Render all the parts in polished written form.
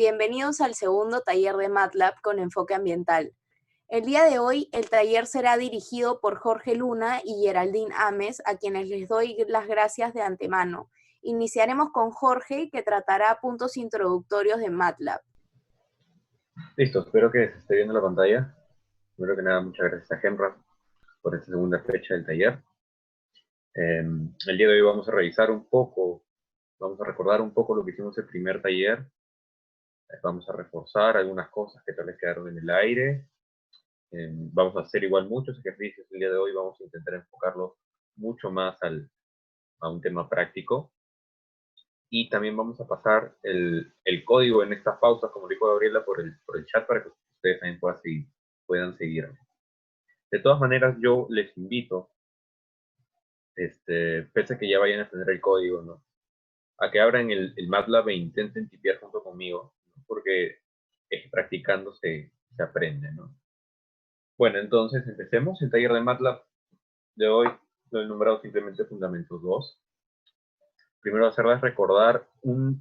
bienvenidos al segundo taller de MATLAB con enfoque ambiental. El día de hoy el taller será dirigido por Jorge Luna y Geraldine Ames, a quienes les doy las gracias de antemano. Iniciaremos con Jorge, que tratará puntos introductorios de MATLAB. Listo, espero que se esté viendo la pantalla. Primero que nada, muchas gracias a Genra por esta segunda fecha del taller. El día de hoy vamos a revisar un poco, vamos a recordar un poco lo que hicimos el primer taller. Vamos a reforzar algunas cosas que tal vez quedaron en el aire. Vamos a hacer igual muchos ejercicios el día de hoy. Vamos a intentar enfocarlos mucho más a un tema práctico. Y también vamos a pasar el código en estas pausas, como dijo Gabriela, por el chat para que ustedes también puedan seguirme. De todas maneras, yo les invito, pese a que ya vayan a tener el código, ¿no?, a que abran el MATLAB e intenten tipear junto conmigo, ¿no?, porque practicando se aprende, ¿no? Bueno, entonces empecemos el taller de MATLAB de hoy. Lo he nombrado simplemente Fundamentos 2. Primero hacerles recordar una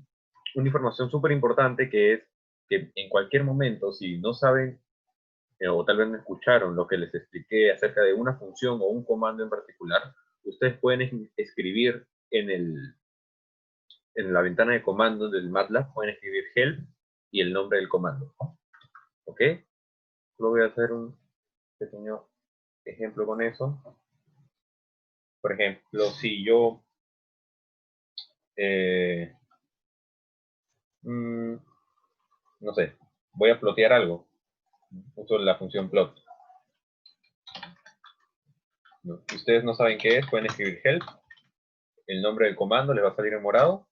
información súper importante, que es que en cualquier momento, si no saben o tal vez no escucharon lo que les expliqué acerca de una función o un comando en particular, ustedes pueden escribir en la ventana de comandos del MATLAB, pueden escribir help y el nombre del comando. ¿Ok? Solo voy a hacer un pequeño ejemplo con eso. Por ejemplo, si yo no sé, voy a plotear algo, uso la función plot. ¿No? Si ustedes no saben qué es, pueden escribir help, el nombre del comando les va a salir en morado,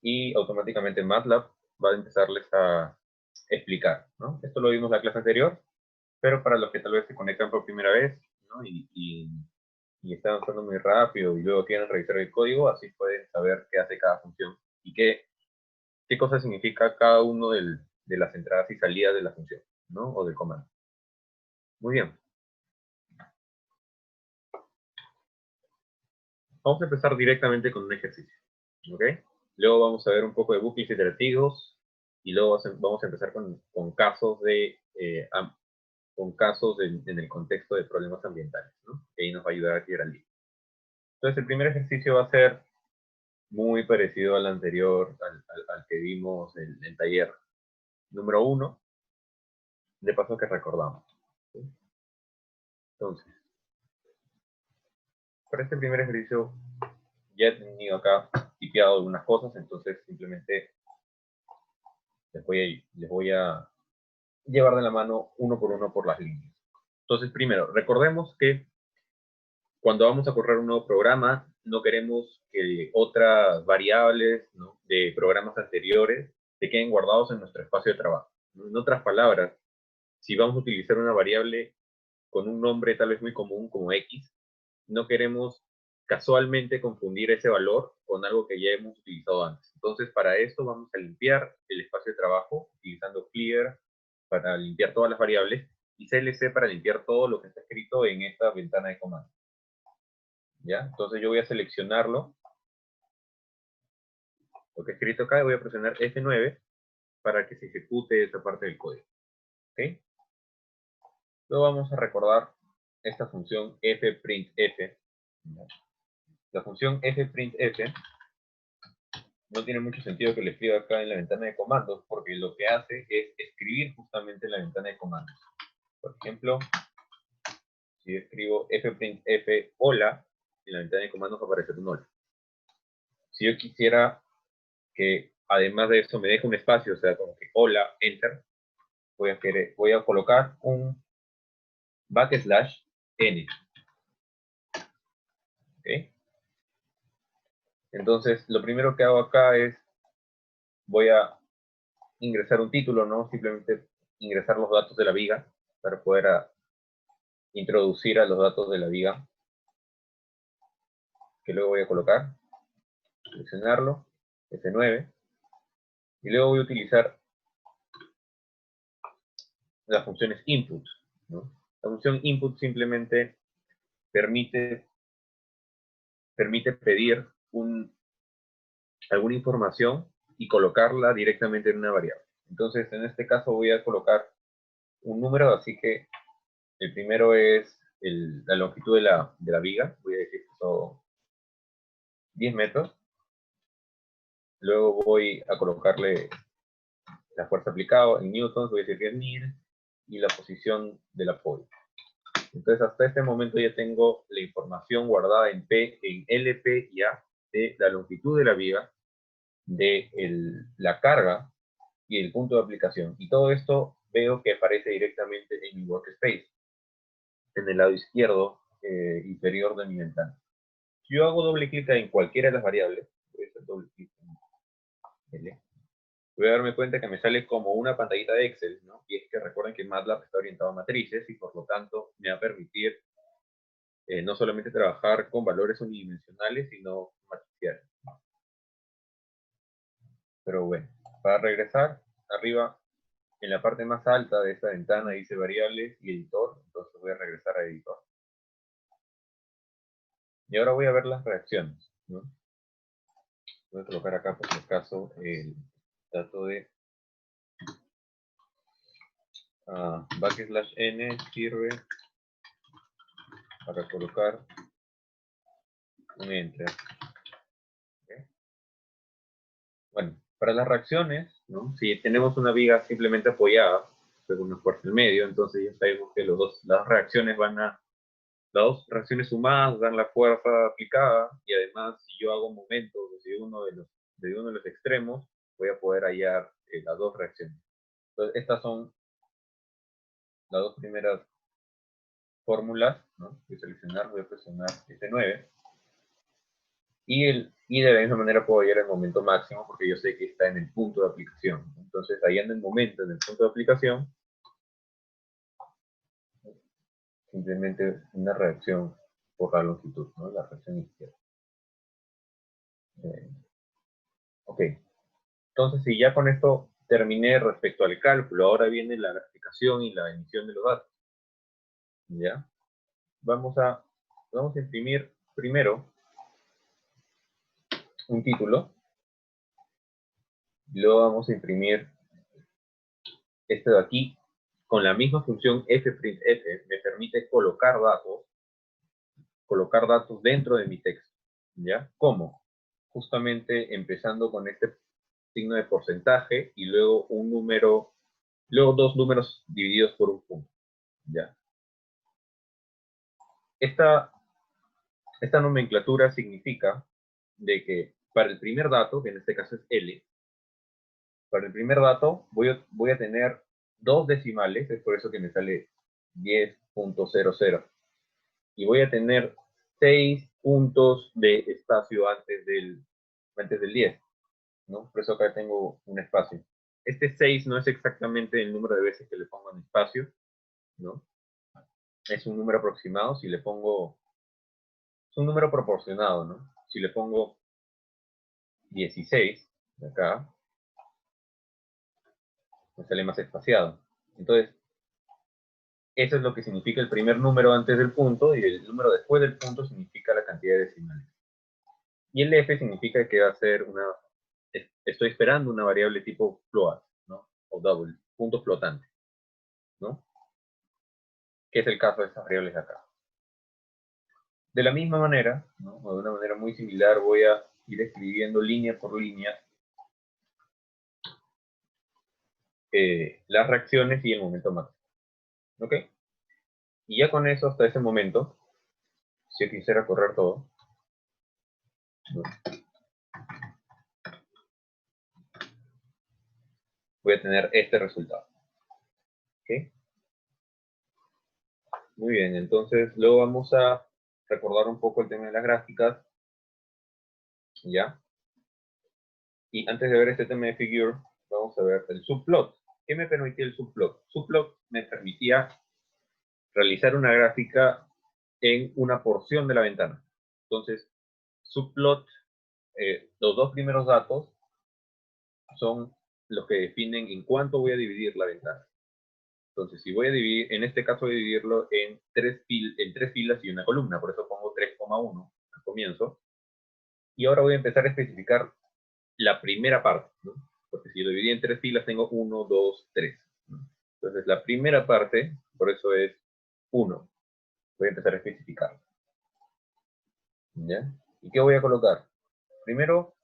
y automáticamente MATLAB va a empezarles a explicar, ¿no? Esto lo vimos en la clase anterior, pero para los que tal vez se conectan por primera vez, ¿no?, y están usando muy rápido y luego quieren revisar el código, así pueden saber qué hace cada función y qué cosa significa cada uno de las entradas y salidas de la función, ¿no?, o del comando. Muy bien. Vamos a empezar directamente con un ejercicio, ¿ok? Luego vamos a ver un poco de bucles iterativos y luego vamos a empezar con casos en el contexto de problemas ambientales, ¿no? Que ahí nos va a ayudar a tirar el libro. Entonces, el primer ejercicio va a ser muy parecido al anterior, al que vimos en el taller número 1, de paso que recordamos, ¿sí? Entonces, para este primer ejercicio ya he tenido acá tipeado algunas cosas, entonces simplemente les voy a llevar de la mano uno por uno por las líneas. Entonces, primero, recordemos que cuando vamos a correr un nuevo programa, no queremos que otras variables, ¿no?, de programas anteriores se queden guardados en nuestro espacio de trabajo. En otras palabras, si vamos a utilizar una variable con un nombre tal vez muy común como X, no queremos casualmente confundir ese valor con algo que ya hemos utilizado antes. Entonces, para esto vamos a limpiar el espacio de trabajo utilizando clear para limpiar todas las variables y CLC para limpiar todo lo que está escrito en esta ventana de comandos. ¿Ya? Entonces yo voy a seleccionarlo, lo que he escrito acá, y voy a presionar F9 para que se ejecute esa parte del código. ¿Ok? Luego vamos a recordar esta función fprintf. La función fprintf no tiene mucho sentido que le escriba acá en la ventana de comandos, porque lo que hace es escribir justamente en la ventana de comandos. Por ejemplo, si yo escribo fprintf hola, en la ventana de comandos va a aparecer un hola. Si yo quisiera que además de eso me deje un espacio, o sea, como que hola, enter, voy a colocar un backslash n. ¿Ok? Entonces, lo primero que hago acá es, voy a ingresar un título, ¿no? Simplemente ingresar los datos de la viga para poder introducir a los datos de la viga, que luego voy a colocar, seleccionarlo, F9, y luego voy a utilizar las funciones input, ¿no? La función input simplemente permite pedir alguna información y colocarla directamente en una variable. Entonces, en este caso voy a colocar un número, así que el primero es la longitud de la viga. Voy a decir que son 10 metros. Luego voy a colocarle la fuerza aplicada en newtons, voy a decir que es 1000, y la posición del apoyo. Entonces, hasta este momento ya tengo la información guardada en P, en LP y A, de la longitud de la viga, de la carga y el punto de aplicación. Y todo esto veo que aparece directamente en mi workspace, en el lado izquierdo inferior de mi ventana. Si yo hago doble clic en cualquiera de las variables, voy a hacer doble clic en L, voy a darme cuenta que me sale como una pantallita de Excel, ¿no? Y es que recuerden que MATLAB está orientado a matrices y por lo tanto me va a permitir no solamente trabajar con valores unidimensionales, sino matriciales. Pero bueno, para regresar, arriba, en la parte más alta de esta ventana dice variables y editor, entonces voy a regresar a editor. Y ahora voy a ver las reacciones, ¿no? Voy a colocar acá, por si acaso, el dato de \n sirve para colocar un enter. ¿Okay? Bueno, para las reacciones, ¿no? Si tenemos una viga simplemente apoyada, según una fuerza en medio, entonces ya sabemos que las reacciones las dos reacciones sumadas dan la fuerza aplicada, y además si yo hago momentos desde uno de los extremos, voy a poder hallar las dos reacciones. Entonces, estas son las dos primeras fórmulas, ¿no? Voy a seleccionar, voy a presionar F9. Y de la misma manera puedo hallar el momento máximo porque yo sé que está en el punto de aplicación. Entonces, hallando el momento en el punto de aplicación, simplemente una reacción por la longitud, ¿no? La reacción izquierda. Ok. Entonces, si ya con esto terminé respecto al cálculo, ahora viene la graficación y la emisión de los datos. ¿Ya? Vamos a imprimir primero un título. Y luego vamos a imprimir este de aquí. Con la misma función fprintf me permite colocar datos dentro de mi texto. ¿Ya? ¿Cómo? Justamente empezando con este signo de porcentaje y luego luego dos números divididos por un punto. ¿Ya? Esta nomenclatura significa de que para el primer dato, que en este caso es L, para el primer dato voy a tener dos decimales, es por eso que me sale 10.00. Y voy a tener 6 puntos de espacio antes del 10, ¿no? Por eso acá tengo un espacio. Este 6 no es exactamente el número de veces que le pongo en espacio, ¿no? Es un número aproximado. Si le pongo, es un número proporcionado, ¿no? Si le pongo 16, de acá, me sale más espaciado. Entonces, eso es lo que significa el primer número antes del punto, y el número después del punto significa la cantidad de decimales. Y el F significa que va a ser estoy esperando una variable tipo float, ¿no? O double, punto flotante, ¿no? Que es el caso de estas variables de acá. De la misma manera, ¿no? O de una manera muy similar, voy a ir escribiendo línea por línea las reacciones y el momento máximo. ¿Ok? Y ya con eso, hasta ese momento, si yo quisiera correr todo, ¿no? Voy a tener este resultado. ¿Ok? Muy bien, entonces luego vamos a recordar un poco el tema de las gráficas. ¿Ya? Y antes de ver este tema de figure, vamos a ver el subplot. ¿Qué me permitía el subplot? Subplot me permitía realizar una gráfica en una porción de la ventana. Entonces, subplot, los dos primeros datos son los que definen en cuánto voy a dividir la ventana. Entonces, si voy a dividir, en este caso voy a dividirlo en tres filas y una columna, por eso pongo 3,1 al comienzo. Y ahora voy a empezar a especificar la primera parte, ¿no? Porque si lo dividí en 3 filas, tengo 1, 2, 3. ¿no? Entonces, la primera parte, por eso es 1. Voy a empezar a especificar. ¿Ya? ¿Y qué voy a colocar? Primero,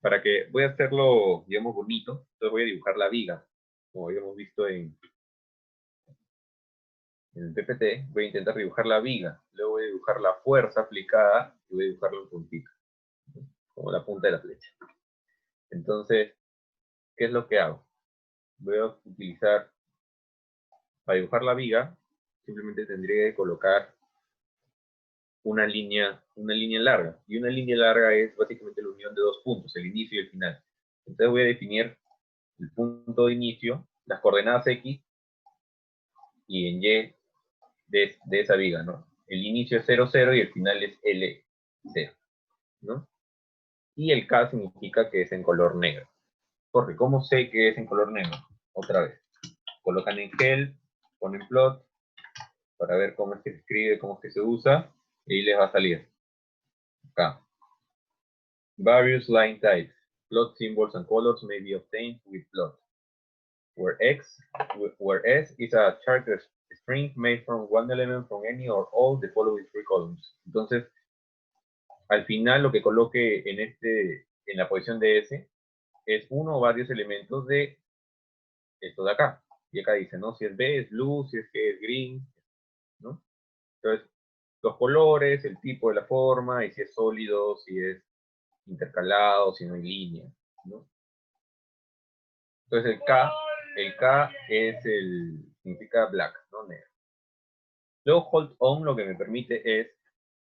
para que voy a hacerlo, digamos, bonito, entonces voy a dibujar la viga, como habíamos visto en el PPT, voy a intentar dibujar la viga, luego voy a dibujar la fuerza aplicada y voy a dibujarlo en puntito, como la punta de la flecha. Entonces, ¿qué es lo que hago? Voy a utilizar, para dibujar la viga, simplemente tendría que colocar una línea larga, y una línea larga es básicamente la unión de dos puntos, el inicio y el final. Entonces voy a definir el punto de inicio, las coordenadas X y en Y de esa viga, ¿no? El inicio es 0, 0 y el final es L, 0, ¿no? Y el K significa que es en color negro. Porque, ¿cómo sé que es en color negro? Otra vez. Colocan en gel, ponen plot, para ver cómo es que se escribe, cómo es que se usa, y ahí les va a salir. Acá. Various line types. Plot symbols and colors may be obtained with plot. Where S is a character string made from one element from any or all the following three columns. Entonces, al final lo que coloque en la posición de S es uno o varios elementos de esto de acá. Y acá dice, ¿no? Si es B es blue, si es G es green, ¿no? Entonces, los colores, el tipo de la forma, y si es sólido, si es intercalado, si no hay línea, ¿no? Entonces el K significa black, ¿no? Negro. Luego hold on lo que me permite es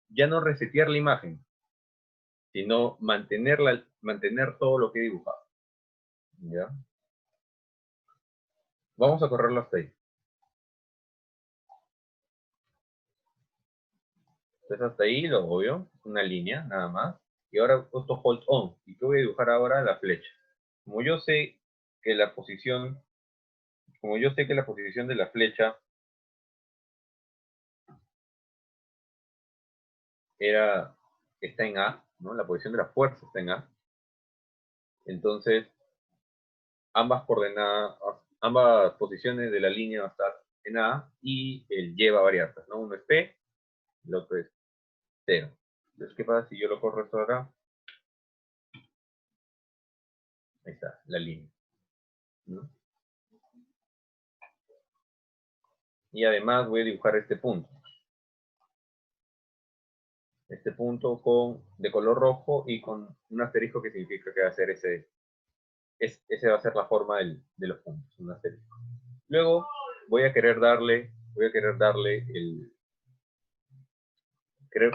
ya no resetear la imagen, sino mantener todo lo que he dibujado. ¿Ya? Vamos a correrlo hasta ahí. Entonces hasta ahí lo obvio, una línea nada más. Y ahora puesto hold on. ¿Y qué voy a dibujar ahora? La flecha. Como yo sé que la posición de la flecha está en A, ¿no? La posición de la fuerza está en A. Entonces, ambas posiciones de la línea van a estar en A y el Y va a variar, ¿no? Uno es P, el otro es 0. Entonces, ¿qué pasa si yo lo corro esto acá? Ahí está, la línea, ¿no? Y además voy a dibujar este punto. Este punto de color rojo y con un asterisco que significa que va a ser ese va a ser la forma de los puntos, un asterisco. Luego voy a querer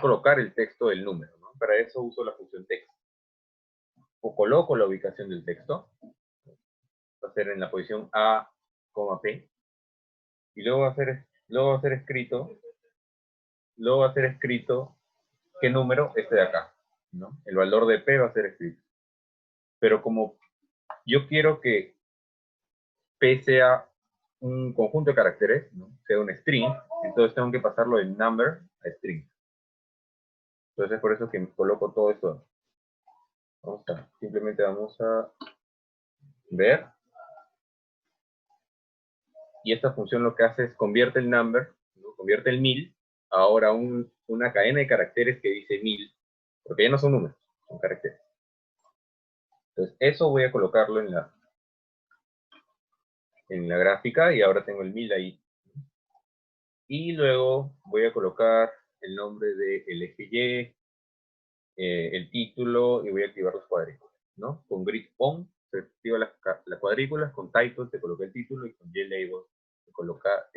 colocar el texto del número, ¿no? Para eso uso la función text. O coloco la ubicación del texto, va a ser en la posición A, P, y luego va a ser escrito qué número este de acá, ¿no? El valor de P va a ser escrito. Pero como yo quiero que P sea un conjunto de caracteres, ¿no? Sea un string, entonces tengo que pasarlo de number a string. Entonces es por eso que coloco todo esto. Simplemente vamos a ver. Y esta función lo que hace es convierte el number, ¿no? Convierte el 1000 a ahora una cadena de caracteres que dice 1000, porque ya no son números, son caracteres. Entonces eso voy a colocarlo en la gráfica y ahora tengo el 1000 ahí. Y luego voy a colocar el nombre del eje Y, el título y voy a activar los cuadrículas, ¿no? Con grid on se activa las cuadrículas, con title se coloca el título y con JLabel se coloca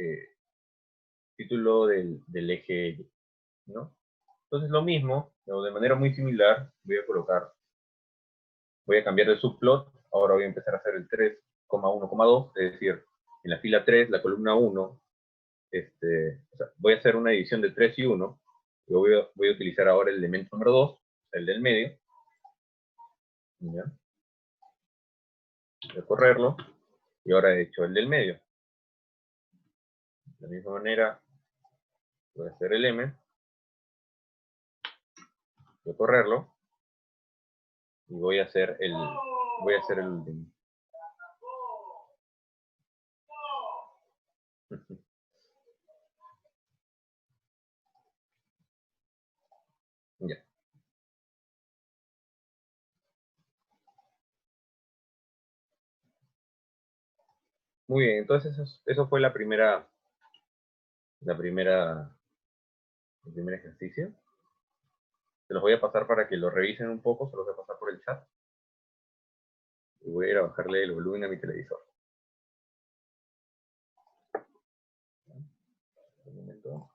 título del eje Y, ¿no? Entonces lo mismo, de manera muy similar, voy a cambiar de subplot, ahora voy a empezar a hacer el 3,1,2, es decir, en la fila 3, la columna 1, o sea, voy a hacer una división de 3 y 1, yo voy a utilizar ahora el elemento número 2, el del medio, ¿ya? Voy a correrlo, y ahora he hecho el del medio. De la misma manera, voy a hacer el M, voy a correrlo, Y voy a hacer el último. Ya. Muy bien, entonces eso fue el primer ejercicio. Se los voy a pasar para que lo revisen un poco, se los voy a pasar por el chat. Y voy a ir a bajarle el volumen a mi televisor. Un momento.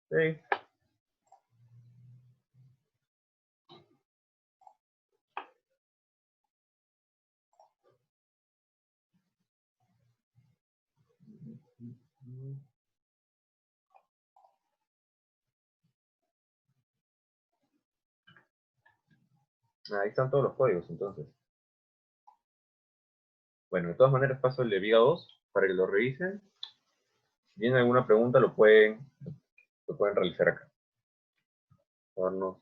Sí. Ahí están todos los códigos, entonces. Bueno, de todas maneras paso el de Viga 2 para que lo revisen. Si tienen alguna pregunta, lo pueden realizar acá. Vamos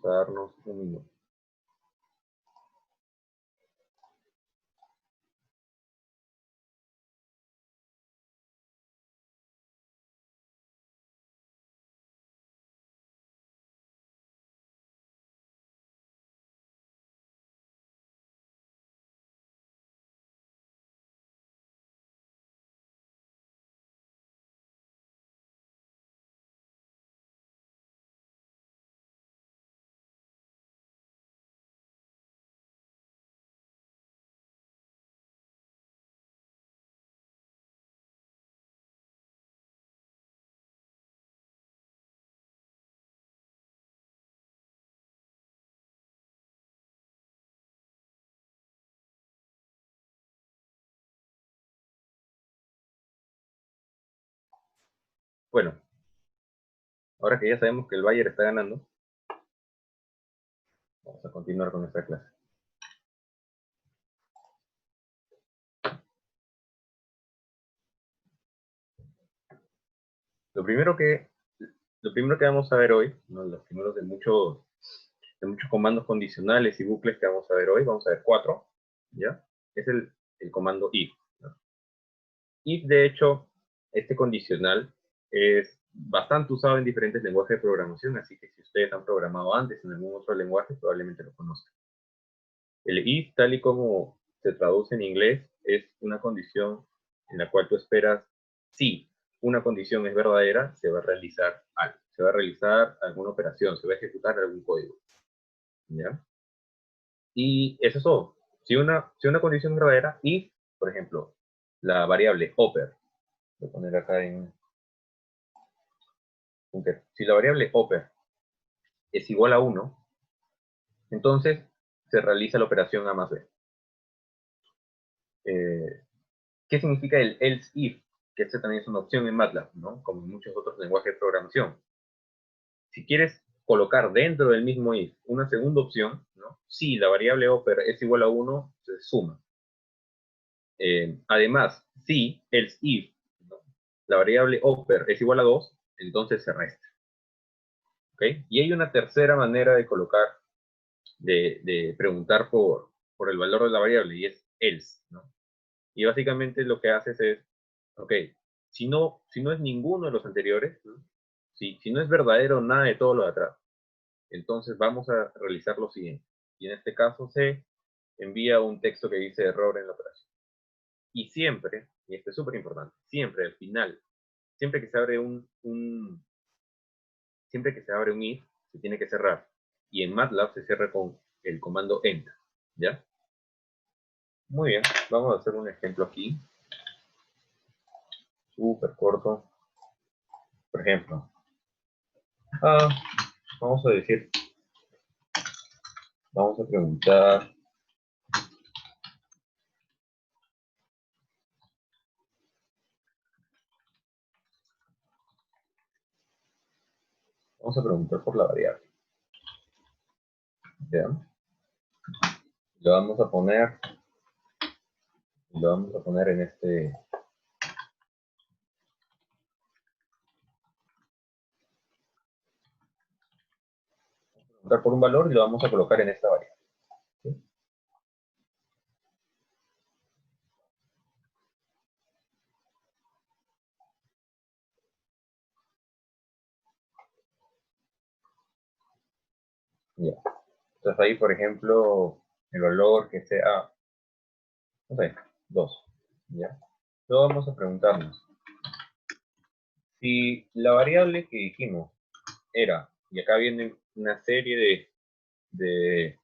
a darnos un minuto. Bueno, ahora que ya sabemos que el Bayern está ganando, vamos a continuar con nuestra clase. Lo primero que vamos a ver hoy, ¿no? Los primeros de muchos comandos condicionales y bucles que vamos a ver hoy, vamos a ver 4, ¿ya? Es el comando if, ¿no? If, de hecho, este condicional es bastante usado en diferentes lenguajes de programación, así que si ustedes han programado antes en algún otro lenguaje, probablemente lo conozcan. El if, tal y como se traduce en inglés, es una condición en la cual tú esperas si una condición es verdadera, se va a realizar algo, se va a realizar alguna operación, se va a ejecutar algún código, ¿ya? Y eso es todo. Si una condición es verdadera, if, por ejemplo, la variable upper, voy a poner acá en punter, si la variable upper es igual a 1, entonces se realiza la operación A más B. ¿Qué significa el else if? Que esta también es una opción en MATLAB, ¿no? Como en muchos otros lenguajes de programación. Si quieres colocar dentro del mismo if una segunda opción, ¿no? Si la variable upper es igual a 1, se suma. Además, si else if, ¿no? La variable upper es igual a 2, entonces se resta. ¿Ok? Y hay una tercera manera de colocar, de preguntar por el valor de la variable, y es else, ¿no? Y básicamente lo que haces es, ok, si no es ninguno de los anteriores, ¿no? Si no es verdadero nada de todo lo de atrás, entonces vamos a realizar lo siguiente. Y en este caso se envía un texto que dice error en la operación. Y siempre, y esto es súper importante, siempre al final, siempre que se abre siempre que se abre un if, se tiene que cerrar. Y en MATLAB se cierra con el comando enter, ¿ya? Muy bien, vamos a hacer un ejemplo aquí. Súper corto. Por ejemplo, vamos a decir, vamos a preguntar, por la variable. ¿Ya? Lo vamos a poner en este preguntar por un valor y lo vamos a colocar en esta variable. ¿Sí? Ya. Entonces ahí, por ejemplo, el valor que sea, no sé, 2. ¿Ya? Luego vamos a preguntarnos, si la variable que dijimos era, y acá viene una serie de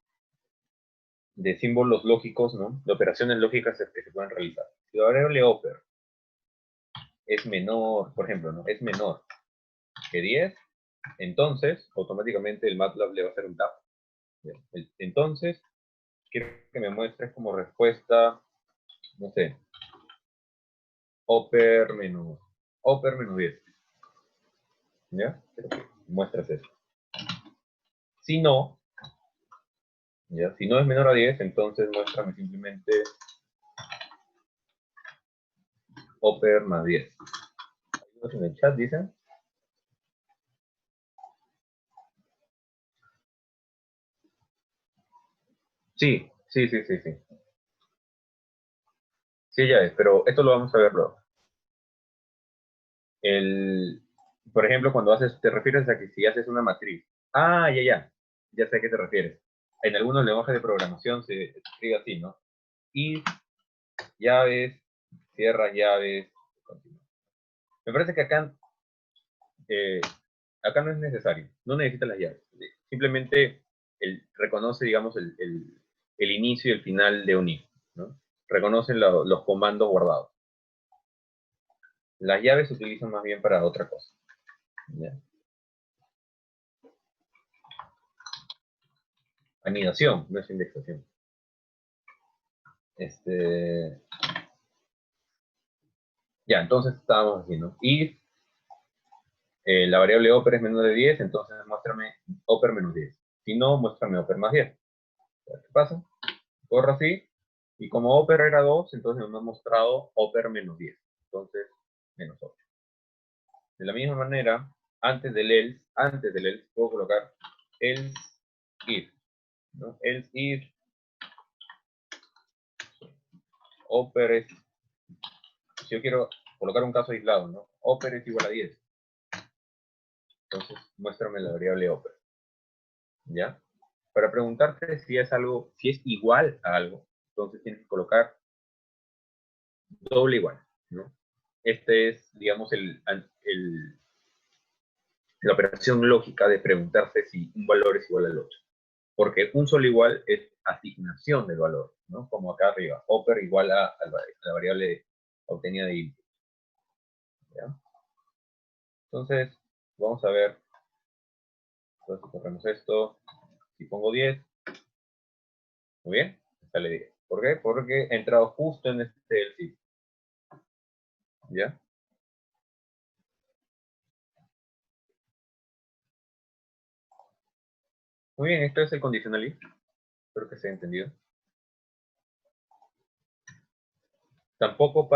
símbolos lógicos, ¿no? De operaciones lógicas que se pueden realizar. Si la variable oper es menor, por ejemplo, ¿no? Es menor que 10, entonces automáticamente el MATLAB le va a hacer un tap. Entonces, quiero que me muestres como respuesta, no sé, oper menos 10. ¿Ya? Quiero que muestres eso. Si no, ¿ya? Si no es menor a 10, entonces muéstrame simplemente oper más 10. En el chat dicen. Sí, sí, sí, sí, sí. Sí, ya es, pero esto lo vamos a ver luego. Por ejemplo, cuando te refieres a que si haces una matriz. Ah, ya sé a qué te refieres. En algunos lenguajes de programación se escribe así, ¿no? Y llaves, cierras llaves, continúa. Me parece que acá no es necesario, no necesitas las llaves. Simplemente reconoce, digamos, el inicio y el final de un if, ¿no? Reconoce los comandos guardados. Las llaves se utilizan más bien para otra cosa. ¿Ya? Anidación, no es indexación. Ya, entonces estábamos haciendo if la variable oper es menor de 10, entonces muéstrame oper menos 10. Si no, muéstrame oper más 10. ¿Qué pasa? Corro así, y como oper era 2, entonces me ha mostrado oper menos 10. Entonces, menos 8. De la misma manera, antes del else, puedo colocar else if, ¿no? Else if oper es, si yo quiero colocar un caso aislado, ¿no? Oper es igual a 10. Entonces, muéstrame la variable oper. ¿Ya? Para preguntarte si es algo, si es igual a algo, entonces tienes que colocar doble igual, ¿no? Este es, digamos, la operación lógica de preguntarse si un valor es igual al otro. Porque un solo igual es asignación del valor, ¿no? Como acá arriba, oper igual a la variable obtenida de input. ¿Ya? Entonces, vamos a ver. Entonces, corremos esto. Si pongo 10, muy bien, sale 10. ¿Por qué? Porque he entrado justo en este sitio. ¿Ya? Muy bien, esto es el conditional if. Espero que se haya entendido. Tampoco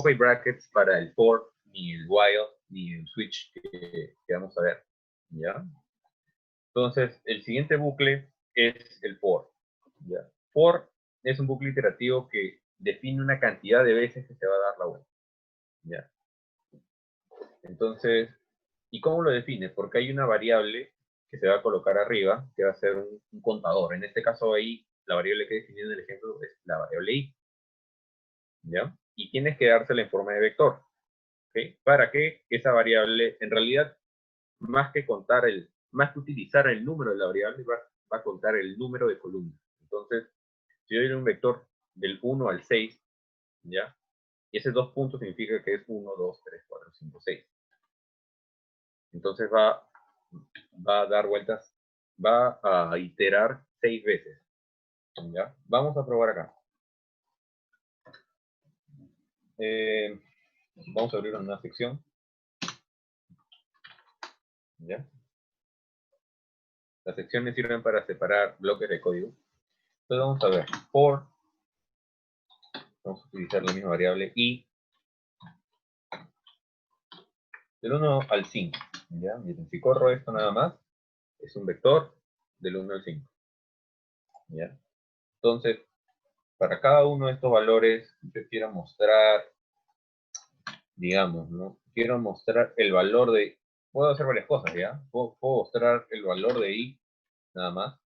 hay brackets para el for, ni el while, ni el switch que vamos a ver. ¿Ya? Entonces, el siguiente bucle es el for. ¿Ya? For es un bucle iterativo que define una cantidad de veces que se va a dar la vuelta. ¿Ya? Entonces, ¿y cómo lo define? Porque hay una variable que se va a colocar arriba, que va a ser un contador. En este caso ahí, la variable que he definido en el ejemplo es la variable i. ¿Ya? Y tienes que dársela en forma de vector. ¿Okay? Para que esa variable, en realidad, más que utilizar el número de la variable, va a contar el número de columnas. Entonces, si yo doy un vector del 1 al 6, ¿ya? Y ese 2 puntos significa que es 1, 2, 3, 4, 5, 6. Entonces va a dar vueltas, va a iterar 6 veces. ¿Ya? Vamos a probar acá. Vamos a abrir una sección. ¿Ya? Las secciones sirven para separar bloques de código. Entonces vamos a ver, for, vamos a utilizar la misma variable y del 1 al 5. ¿Ya? Miren, si corro esto nada más, es un vector, del 1 al 5. ¿Ya? Entonces, para cada uno de estos valores, yo quiero mostrar, digamos, ¿no? Quiero mostrar el valor de... Puedo hacer varias cosas, ¿ya? Puedo mostrar el valor de i, nada más.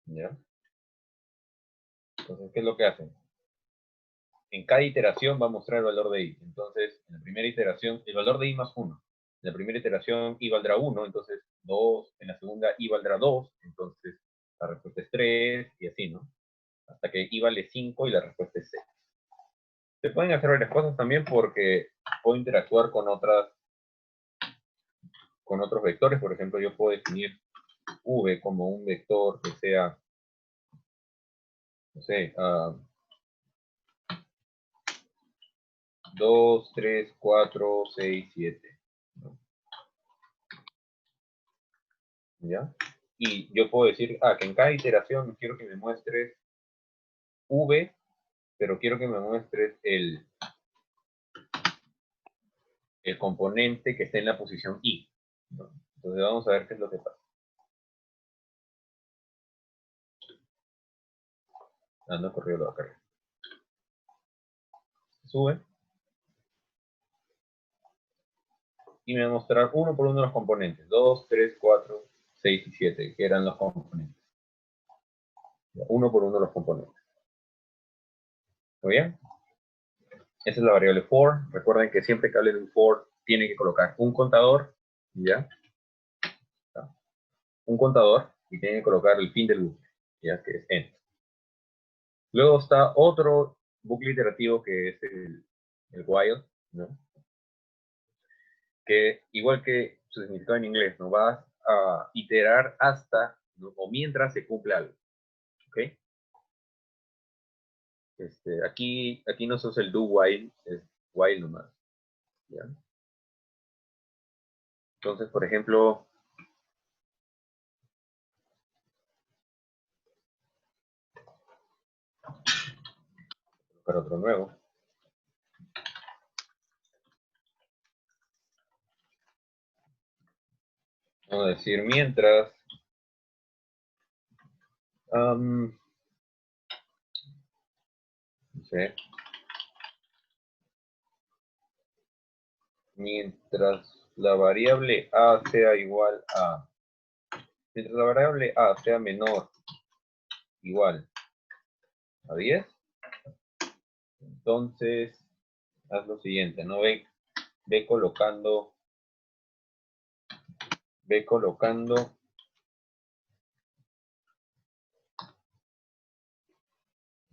¿Ya? Entonces, ¿qué es lo que hacen? En cada iteración va a mostrar el valor de i. Entonces, en la primera iteración, el valor de i más 1. En la primera iteración i valdrá 1, entonces 2. En la segunda i valdrá 2, entonces la respuesta es 3, y así, ¿no? Hasta que i vale 5 y la respuesta es 6. Se pueden hacer varias cosas también porque puedo interactuar con otros vectores. Por ejemplo, yo puedo definir v como un vector que sea, no sé, 2, 3, 4, 6, 7. ¿No? ¿Ya? Y yo puedo decir, que en cada iteración quiero que me muestres v, pero quiero que me muestres el componente que esté en la posición i. ¿No? Entonces vamos a ver qué es lo que pasa. No he corrido la carga. Sube. Y me va a mostrar uno por uno los componentes. 2, 3, 4, 6 y 7, que eran los componentes. Uno por uno los componentes. ¿Muy bien? Esa es la variable for. Recuerden que siempre que hable de un for, tiene que colocar un contador, ¿ya? Un contador, y tiene que colocar el fin del bucle, ¿ya? Que es end. Luego está otro bucle iterativo que es el while, ¿no? Que igual que su significado en inglés, ¿no? Va a iterar hasta, ¿no? O mientras se cumple algo, ¿ok? Aquí no se usa el do while, es while nomás, ¿ya? Entonces, por ejemplo, para otro nuevo. Vamos a decir mientras no sé, mientras la variable a sea igual a, mientras la variable a sea menor igual a 10, entonces haz lo siguiente, ¿no? Ve colocando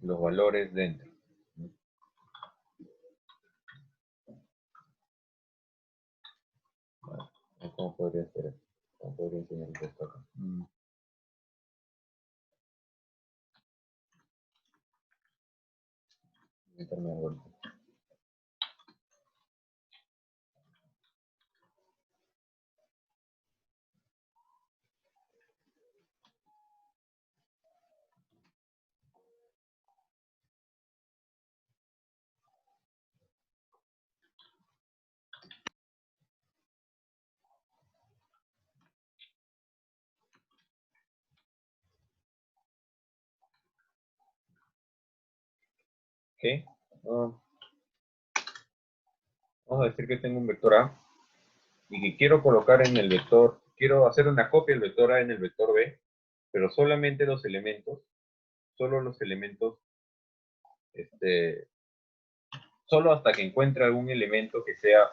los valores dentro. ¿Cómo podría ser esto? ¿Cómo podría enseñar esto acá? Meterme de vuelta. ¿Ok? Vamos a decir que tengo un vector A y que quiero colocar en el vector, quiero hacer una copia del vector A en el vector B, pero solamente los elementos, solo hasta que encuentre algún elemento que sea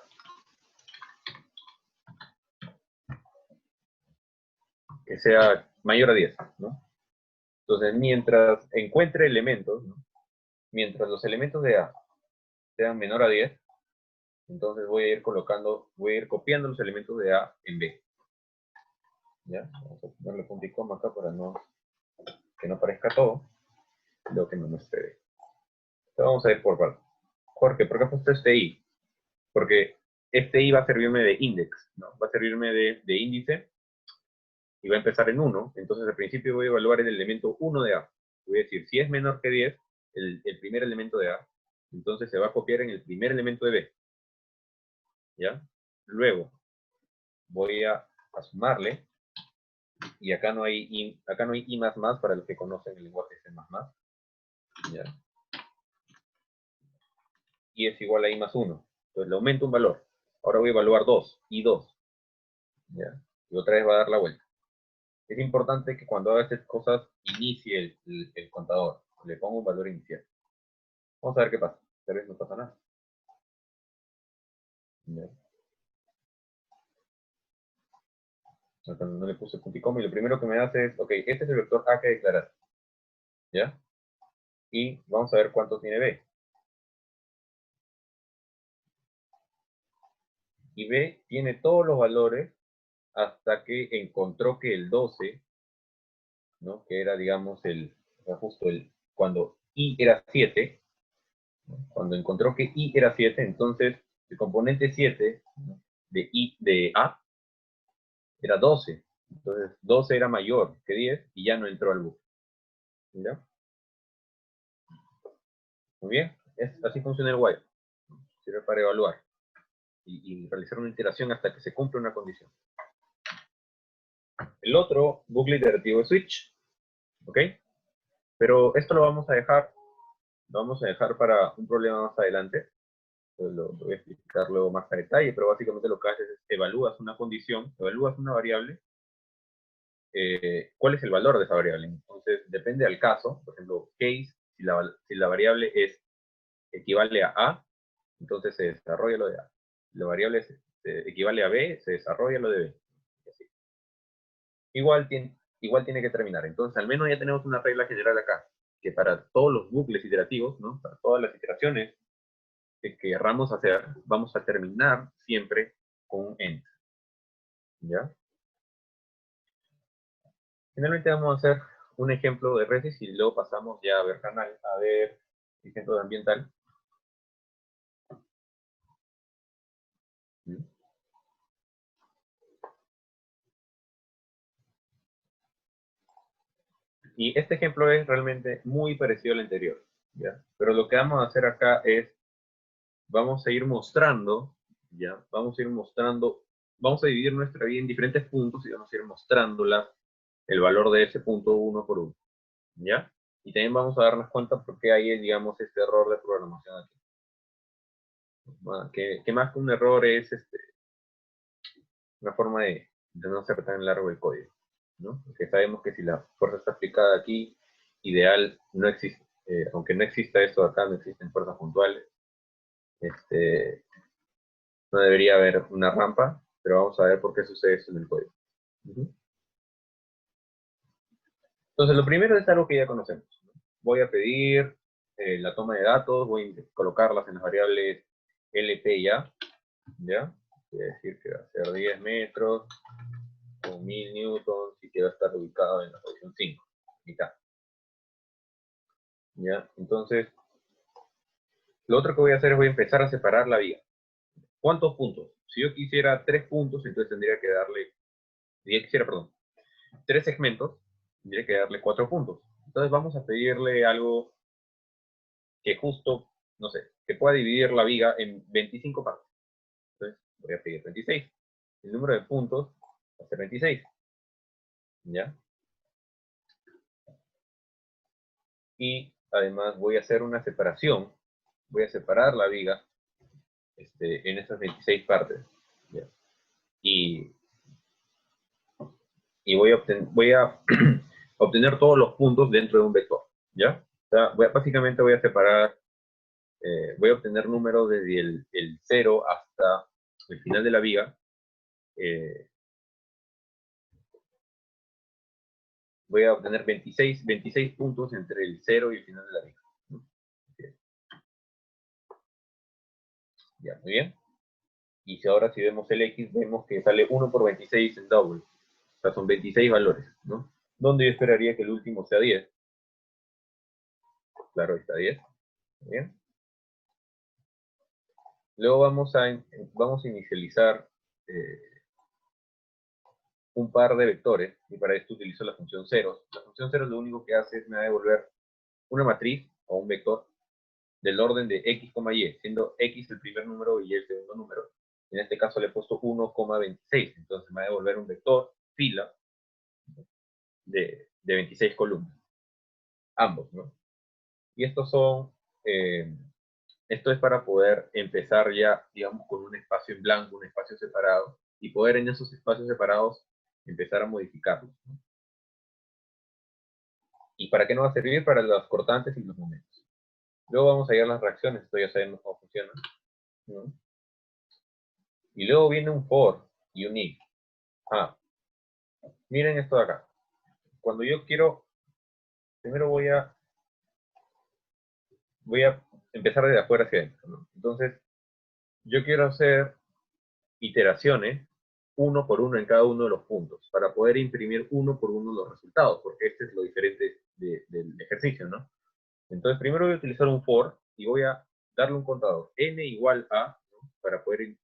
mayor a 10, ¿no? Entonces, mientras encuentre elementos, ¿no? Mientras los elementos de A sean menor a 10, entonces voy a ir copiando los elementos de A en B. ¿Ya? Vamos a ponerle punto y coma acá para que no aparezca todo, lo que me muestre B. Entonces vamos a ir por partes. Jorge, ¿por qué has puesto este I? Porque este I va a servirme de index, ¿no? Va a servirme de índice y va a empezar en 1. Entonces al principio voy a evaluar el elemento 1 de A. Voy a decir, si es menor que 10, el primer elemento de A, entonces se va a copiar en el primer elemento de B. ¿Ya? Luego voy a sumarle Y acá no hay I más más para los que conocen el lenguaje C++. ¿Ya? Y es igual a I más 1. Entonces le aumento un valor. Ahora voy a evaluar 2, I2. ¿Ya? Y otra vez va a dar la vuelta. Es importante que cuando haga estas cosas inicie el contador. Le pongo un valor inicial. Vamos a ver qué pasa. Tal vez no pasa nada. ¿Ya? Acá no le puse punto y coma y lo primero que me hace es, ok, este es el vector A que declarar. ¿Ya? Y vamos a ver cuánto tiene B. Y B tiene todos los valores hasta que encontró que el 12, ¿no? Que era, digamos, justo cuando I era 7, ¿no? Cuando encontró que I era 7, entonces el componente 7, ¿no? de A era 12. Entonces 12 era mayor que 10 y ya no entró al bucle. ¿Ya? Muy bien. Así funciona el while. Sirve para evaluar y realizar una iteración hasta que se cumpla una condición. El otro bucle iterativo es switch. ¿Ok? Pero esto lo vamos a dejar para un problema más adelante. Lo voy a explicar luego más a detalle, pero básicamente lo que haces es evalúas una condición, evalúas una variable, ¿cuál es el valor de esa variable? Entonces, depende del caso, por ejemplo, case, si la variable equivale a, entonces se desarrolla lo de A. Si la variable equivale a B, se desarrolla lo de B. Así. Igual tiene que terminar. Entonces, al menos ya tenemos una regla general acá, que para todos los bucles iterativos, ¿no? Para todas las iteraciones que querramos hacer, vamos a terminar siempre con un end. ¿Ya? Finalmente vamos a hacer un ejemplo de Resys y luego pasamos ya a ver canal, a ver ejemplo de ambiental. Y este ejemplo es realmente muy parecido al anterior, ¿ya? Pero lo que vamos a hacer acá es, vamos a ir mostrando, ¿ya? Vamos a dividir nuestra vida en diferentes puntos y vamos a ir mostrándolas el valor de ese punto uno por uno, ¿ya? Y también vamos a darnos cuenta por qué hay, digamos, este error de programación aquí. Que más que un error es una forma de no ser tan largo el código, ¿no? Porque sabemos que si la fuerza está aplicada aquí, ideal no existe. Aunque no exista esto acá, no existen fuerzas puntuales. No debería haber una rampa, pero vamos a ver por qué sucede eso en el código. Entonces, lo primero es algo que ya conocemos, ¿no? Voy a pedir la toma de datos, voy a colocarlas en las variables LP y A, ¿ya? Quiere decir que va a ser 10 metros, con 1000 newtons y que va a estar ubicado en la posición 5, mitad. ¿Ya? Entonces, lo otro que voy a hacer es voy a empezar a separar la viga. ¿Cuántos puntos? Si yo quisiera 3 puntos, entonces tendría que darle, si yo quisiera, perdón, 3 segmentos, tendría que darle 4 puntos. Entonces vamos a pedirle algo que justo, no sé, que pueda dividir la viga en 25 partes. Entonces voy a pedir 26. El número de puntos va a ser 26. ¿Ya? Y además voy a hacer una separación. Voy a separar la viga en esas 26 partes. ¿Ya? Y voy a obtener todos los puntos dentro de un vector. ¿Ya? O sea, básicamente voy a separar, voy a obtener números desde el 0 hasta el final de la viga. Voy a obtener 26 puntos entre el 0 y el final de la viga. ¿No? Ya, muy bien. Y si ahora si vemos el X, vemos que sale 1 por 26 en double. O sea, son 26 valores, ¿no? Donde yo esperaría que el último sea 10. Claro, ahí está 10. Muy bien. Luego vamos a inicializar un par de vectores, y para esto utilizo la función ceros. La función ceros lo único que hace es me va a devolver una matriz o un vector del orden de x, y, siendo x el primer número y el segundo número. En este caso le he puesto 1,26, entonces me va a devolver un vector, fila, de 26 columnas. Ambos, ¿no? Y estos son, esto es para poder empezar ya, digamos, con un espacio en blanco, un espacio separado, y poder en esos espacios separados empezar a modificarlos, ¿no? ¿Y para qué nos va a servir? Para los cortantes y los momentos. Luego vamos a ir a las reacciones, esto ya sabemos cómo funciona, ¿no? Y luego viene un for y un if. Miren esto de acá. Cuando yo quiero, primero voy a empezar desde afuera hacia adentro, ¿no? Entonces, yo quiero hacer iteraciones uno por uno en cada uno de los puntos para poder imprimir uno por uno los resultados, porque este es lo diferente del ejercicio, ¿no? Entonces, primero voy a utilizar un for y voy a darle un contador n igual a, ¿no? Para poder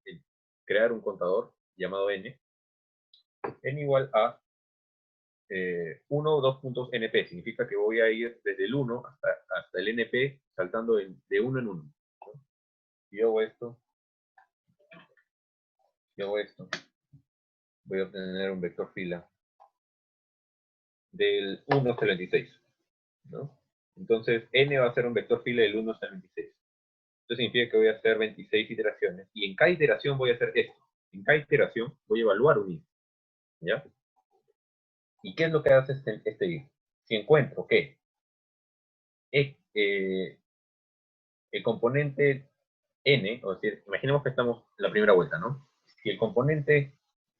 crear un contador llamado n igual a 1 o 2 puntos np, significa que voy a ir desde el 1 hasta el np saltando de uno en uno, ¿no? Si yo hago esto, voy a obtener un vector fila del 1 hasta el 26, ¿no? Entonces, n va a ser un vector fila del 1 hasta el 26. Esto significa que voy a hacer 26 iteraciones, y en cada iteración voy a hacer esto. En cada iteración voy a evaluar un if, ¿ya? ¿Y qué es lo que hace este if? Si encuentro que el componente n, o decir, imaginemos que estamos en la primera vuelta, ¿no? Si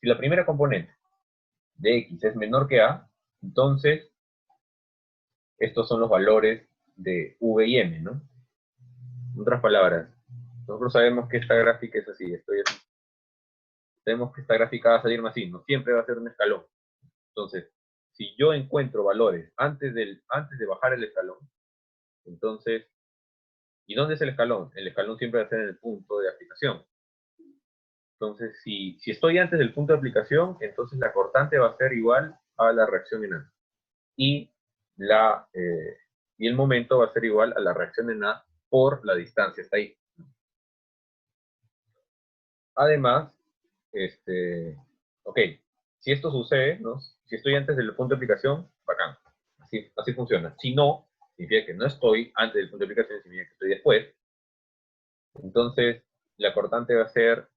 la primera componente de x es menor que a, entonces estos son los valores de v y m, ¿no? En otras palabras, nosotros sabemos que esta gráfica es así, sabemos que esta gráfica va a salir así, no siempre va a ser un escalón. Entonces, si yo encuentro valores antes de bajar el escalón, entonces, ¿y dónde es el escalón? El escalón siempre va a ser en el punto de aplicación. Entonces, si estoy antes del punto de aplicación, entonces la cortante va a ser igual a la reacción en A. Y el momento va a ser igual a la reacción en A por la distancia, está ahí. Además, ok, si esto sucede, ¿no? Si estoy antes del punto de aplicación, bacán. Así funciona. Si no, significa que no estoy antes del punto de aplicación, significa que estoy después. Entonces, la cortante va a ser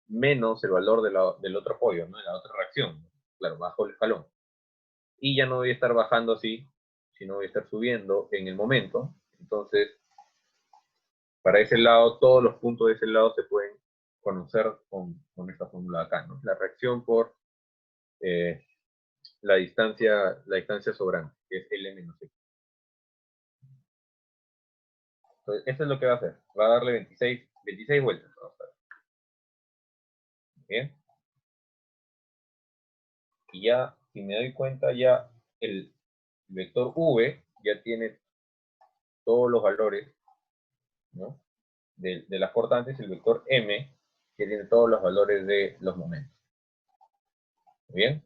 menos el valor del otro apoyo, ¿no? De la otra reacción. Claro, bajo el escalón. Y ya no voy a estar bajando así, sino voy a estar subiendo en el momento. Entonces, para ese lado, todos los puntos de ese lado se pueden conocer con esta fórmula de acá, ¿no? La reacción por la distancia sobrante, que es L menos X. Entonces, esto es lo que va a hacer. Va a darle 26 vueltas. Vamos a ver. Bien. Y ya, si me doy cuenta, ya el vector V ya tiene todos los valores, ¿no? de las cortantes, el vector M que tiene todos los valores de los momentos. ¿Bien?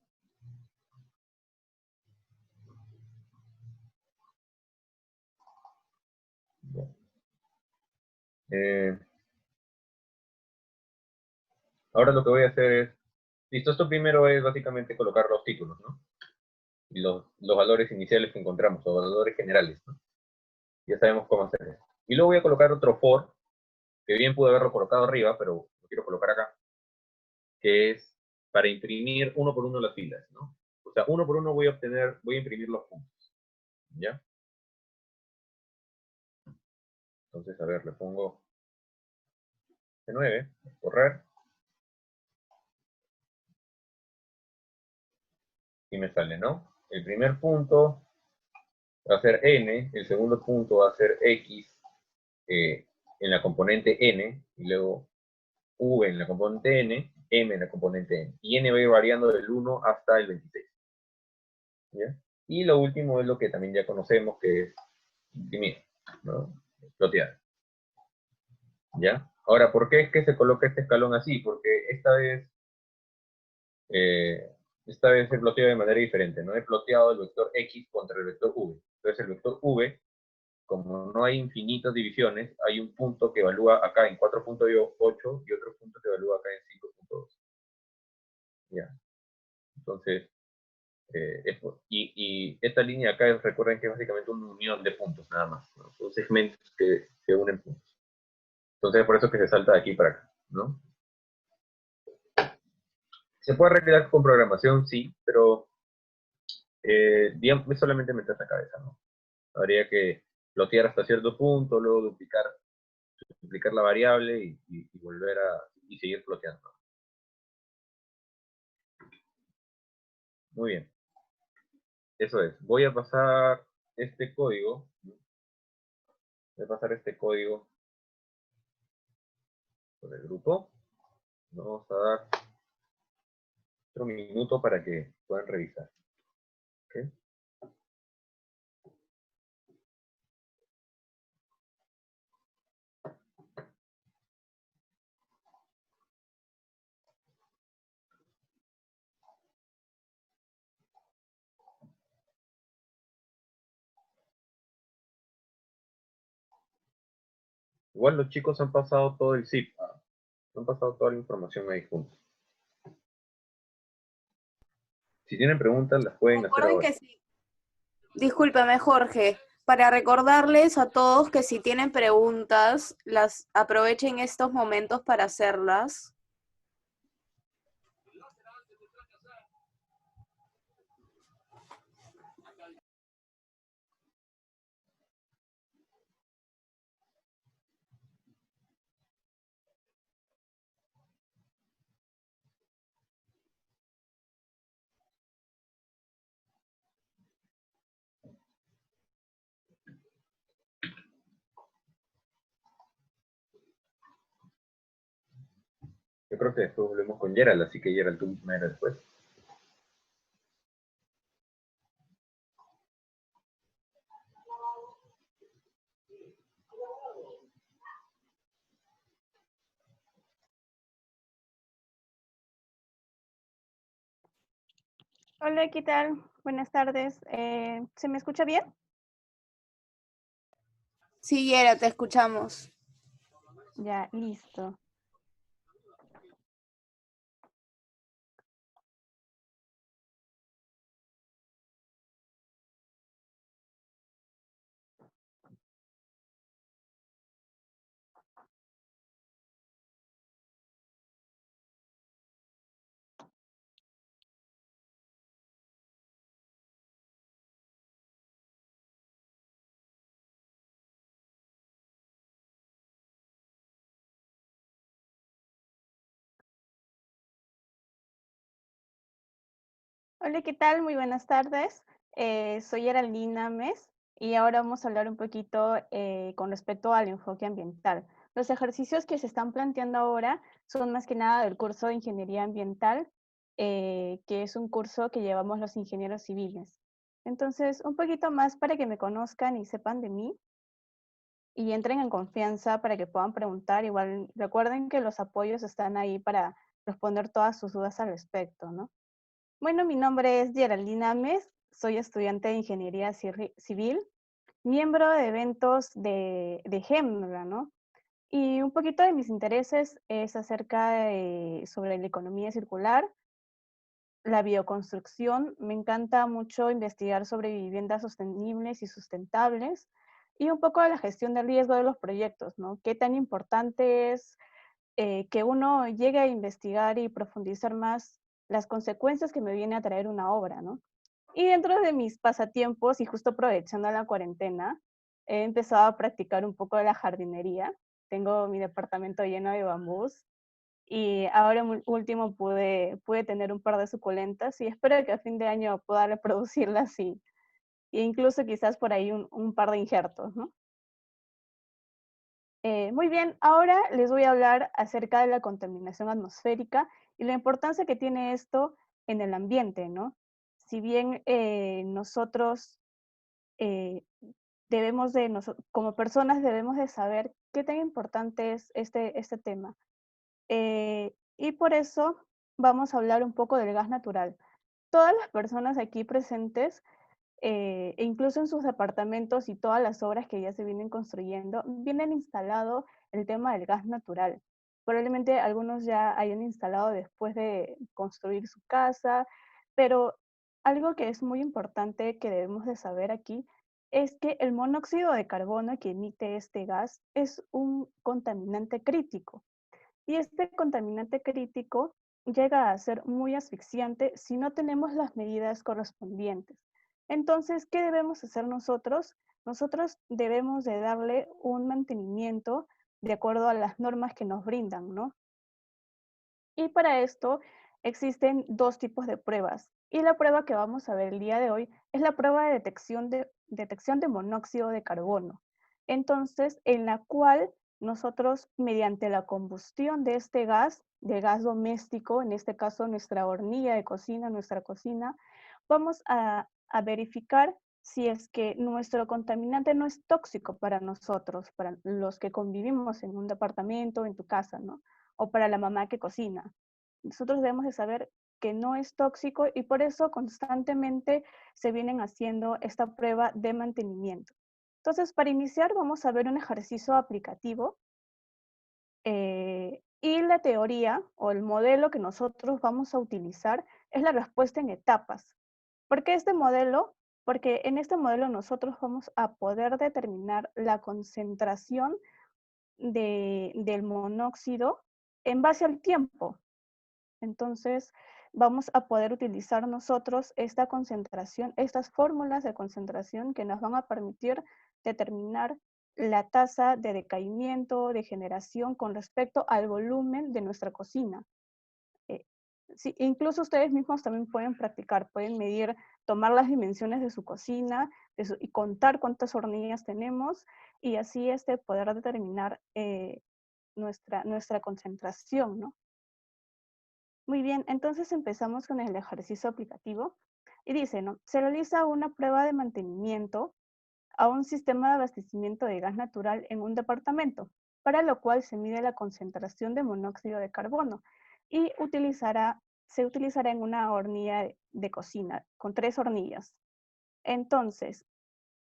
Ahora lo que voy a hacer es, listo, esto primero es básicamente colocar los títulos, ¿no? Y los valores iniciales que encontramos, los valores generales, ¿no? Ya sabemos cómo hacer eso. Y luego voy a colocar otro for, que bien pude haberlo colocado arriba, pero lo quiero colocar acá, que es para imprimir uno por uno las filas, ¿no? O sea, uno por uno voy a imprimir los puntos, ¿ya? Entonces, a ver, le pongo C9, correr, y me sale, ¿no? El primer punto va a ser n, el segundo punto va a ser x en la componente n, y luego v en la componente n, m en la componente n. Y n va a ir variando del 1 hasta el 26. ¿Ya? Y lo último es lo que también ya conocemos, que es imprimir, ¿no? Plotear. ¿Ya? Ahora, ¿por qué es que se coloca este escalón así? Porque esta vez he ploteado de manera diferente, ¿no? He ploteado el vector x contra el vector v. Entonces el vector v, como no hay infinitas divisiones, hay un punto que evalúa acá en 4.8 y otro punto que evalúa acá en 5.2. ¿Ya? Entonces, Y esta línea acá, recuerden que es básicamente una unión de puntos, nada más, ¿no? Son segmentos que unen puntos. Entonces, por eso que se salta de aquí para acá, ¿no? ¿Se puede recrear con programación? Sí, pero digamos, es solamente meter la cabeza, ¿no? Habría que plotear hasta cierto punto, luego duplicar la variable y volver y seguir ploteando. Muy bien. Eso es. Voy a pasar este código. Voy a pasar este código por el grupo. Vamos a dar otro minuto para que puedan revisar. ¿Okay? Igual los chicos han pasado todo el zip. Han pasado toda la información ahí juntos. Si tienen preguntas, las pueden hacer Recuerden ahora. que sí. Discúlpeme, Jorge, para recordarles a todos que si tienen preguntas, las aprovechen estos momentos para hacerlas. Yo creo que después volvemos con Gerald, así que Gerald, tú me después. Hola, ¿qué tal? Buenas tardes. ¿Se me escucha bien? Sí, Yera, te escuchamos. Ya, listo. Hola, ¿qué tal? Muy buenas tardes. Soy Geraldina Mes y ahora vamos a hablar un poquito con respecto al enfoque ambiental. Los ejercicios que se están planteando ahora son más que nada del curso de Ingeniería Ambiental, que es un curso que llevamos los ingenieros civiles. Entonces, un poquito más para que me conozcan y sepan de mí y entren en confianza para que puedan preguntar. Igual recuerden que los apoyos están ahí para responder todas sus dudas al respecto, ¿no? Bueno, mi nombre es Geraldina Ames, soy estudiante de Ingeniería Civil, miembro de eventos de GEMRA, ¿no? Y un poquito de mis intereses es sobre la economía circular, la bioconstrucción. Me encanta mucho investigar sobre viviendas sostenibles y sustentables y un poco de la gestión del riesgo de los proyectos, ¿no? Qué tan importante es que uno llegue a investigar y profundizar más las consecuencias que me viene a traer una obra, ¿no? Y dentro de mis pasatiempos, y justo aprovechando la cuarentena, he empezado a practicar un poco de la jardinería. Tengo mi departamento lleno de bambús y ahora último pude tener un par de suculentas y espero que a fin de año pueda reproducirlas y incluso quizás por ahí un par de injertos, ¿no? Muy bien, ahora les voy a hablar acerca de la contaminación atmosférica y la importancia que tiene esto en el ambiente, ¿no? Si bien nosotros eh, como personas debemos de saber qué tan importante es este tema. Y por eso vamos a hablar un poco del gas natural. Todas las personas aquí presentes e incluso en sus departamentos y todas las obras que ya se vienen construyendo, vienen instalado el tema del gas natural. Probablemente algunos ya hayan instalado después de construir su casa, pero Algo que es muy importante que debemos de saber aquí es que el monóxido de carbono que emite este gas es un contaminante crítico. Y este contaminante crítico llega a ser muy asfixiante si no tenemos las medidas correspondientes. Entonces, ¿qué debemos hacer nosotros? Nosotros debemos de darle un mantenimiento de acuerdo a las normas que nos brindan, ¿no? Y para esto existen dos tipos de pruebas. Y la prueba que vamos a ver el día de hoy es la prueba de detección de monóxido de carbono. Entonces, en la cual nosotros, mediante la combustión de gas doméstico, en este caso nuestra hornilla de cocina, nuestra cocina, vamos a verificar si es que nuestro contaminante no es tóxico para nosotros, para los que convivimos en un departamento, en tu casa, ¿no? O para la mamá que cocina. Nosotros debemos de saber que no es tóxico y por eso constantemente se vienen haciendo esta prueba de mantenimiento. Entonces, para iniciar vamos a ver un ejercicio aplicativo y la teoría o el modelo que nosotros vamos a utilizar es la respuesta en etapas. ¿Por qué este modelo? Porque en este modelo nosotros vamos a poder determinar la concentración del monóxido en base al tiempo. Entonces, vamos a poder utilizar nosotros esta concentración, estas fórmulas de concentración que nos van a permitir determinar la tasa de decaimiento, de generación con respecto al volumen de nuestra cocina. Eh, sí, incluso ustedes mismos también pueden practicar, pueden medir, tomar las dimensiones de su cocina y contar cuántas hornillas tenemos y así poder determinar nuestra concentración, ¿no? Muy bien, entonces empezamos con el ejercicio aplicativo y dice, ¿no? Se realiza una prueba de mantenimiento a un sistema de abastecimiento de gas natural en un departamento, para lo cual se mide la concentración de monóxido de carbono y se utilizará en una hornilla de cocina con 3 hornillas. Entonces,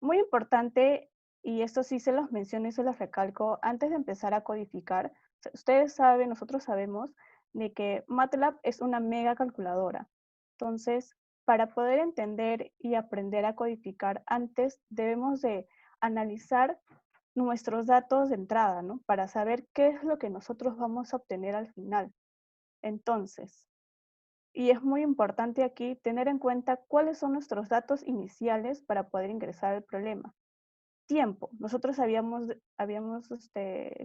muy importante, y esto sí se los menciono y se los recalco, antes de empezar a codificar, ustedes saben, nosotros sabemos, de que MATLAB es una mega calculadora. Entonces, para poder entender y aprender a codificar, antes debemos de analizar nuestros datos de entrada, ¿no? Para saber qué es lo que nosotros vamos a obtener al final. Entonces, y es muy importante aquí tener en cuenta cuáles son nuestros datos iniciales para poder ingresar al problema. Tiempo. Nosotros había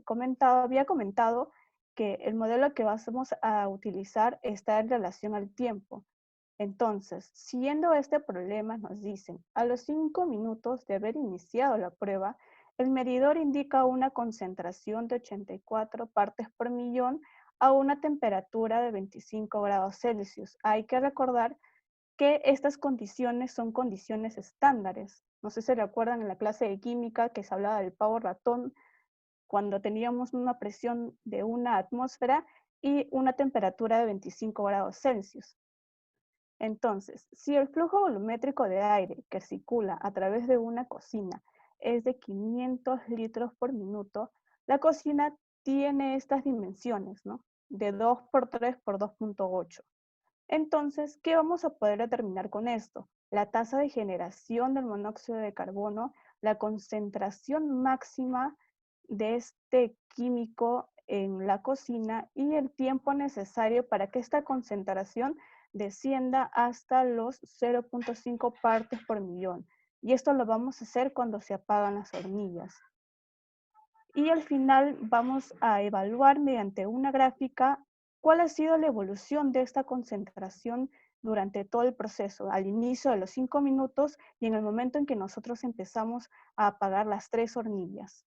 comentado que el modelo que vamos a utilizar está en relación al tiempo. Entonces, siguiendo este problema, nos dicen, a los 5 minutos de haber iniciado la prueba, el medidor indica una concentración de 84 partes por millón a una temperatura de 25 grados Celsius. Hay que recordar que estas condiciones son condiciones estándares. No sé si recuerdan en la clase de química que se hablaba del pavo ratón, cuando teníamos una presión de una atmósfera y una temperatura de 25 grados Celsius. Entonces, si el flujo volumétrico de aire que circula a través de una cocina es de 500 litros por minuto, la cocina tiene estas dimensiones, ¿no? De 2 por 3 por 2.8. Entonces, ¿qué vamos a poder determinar con esto? La tasa de generación del monóxido de carbono, la concentración máxima de este químico en la cocina y el tiempo necesario para que esta concentración descienda hasta los 0.5 partes por millón. Y esto lo vamos a hacer cuando se apagan las hornillas. Y al final vamos a evaluar mediante una gráfica cuál ha sido la evolución de esta concentración durante todo el proceso, al inicio de los 5 minutos y en el momento en que nosotros empezamos a apagar las 3 hornillas.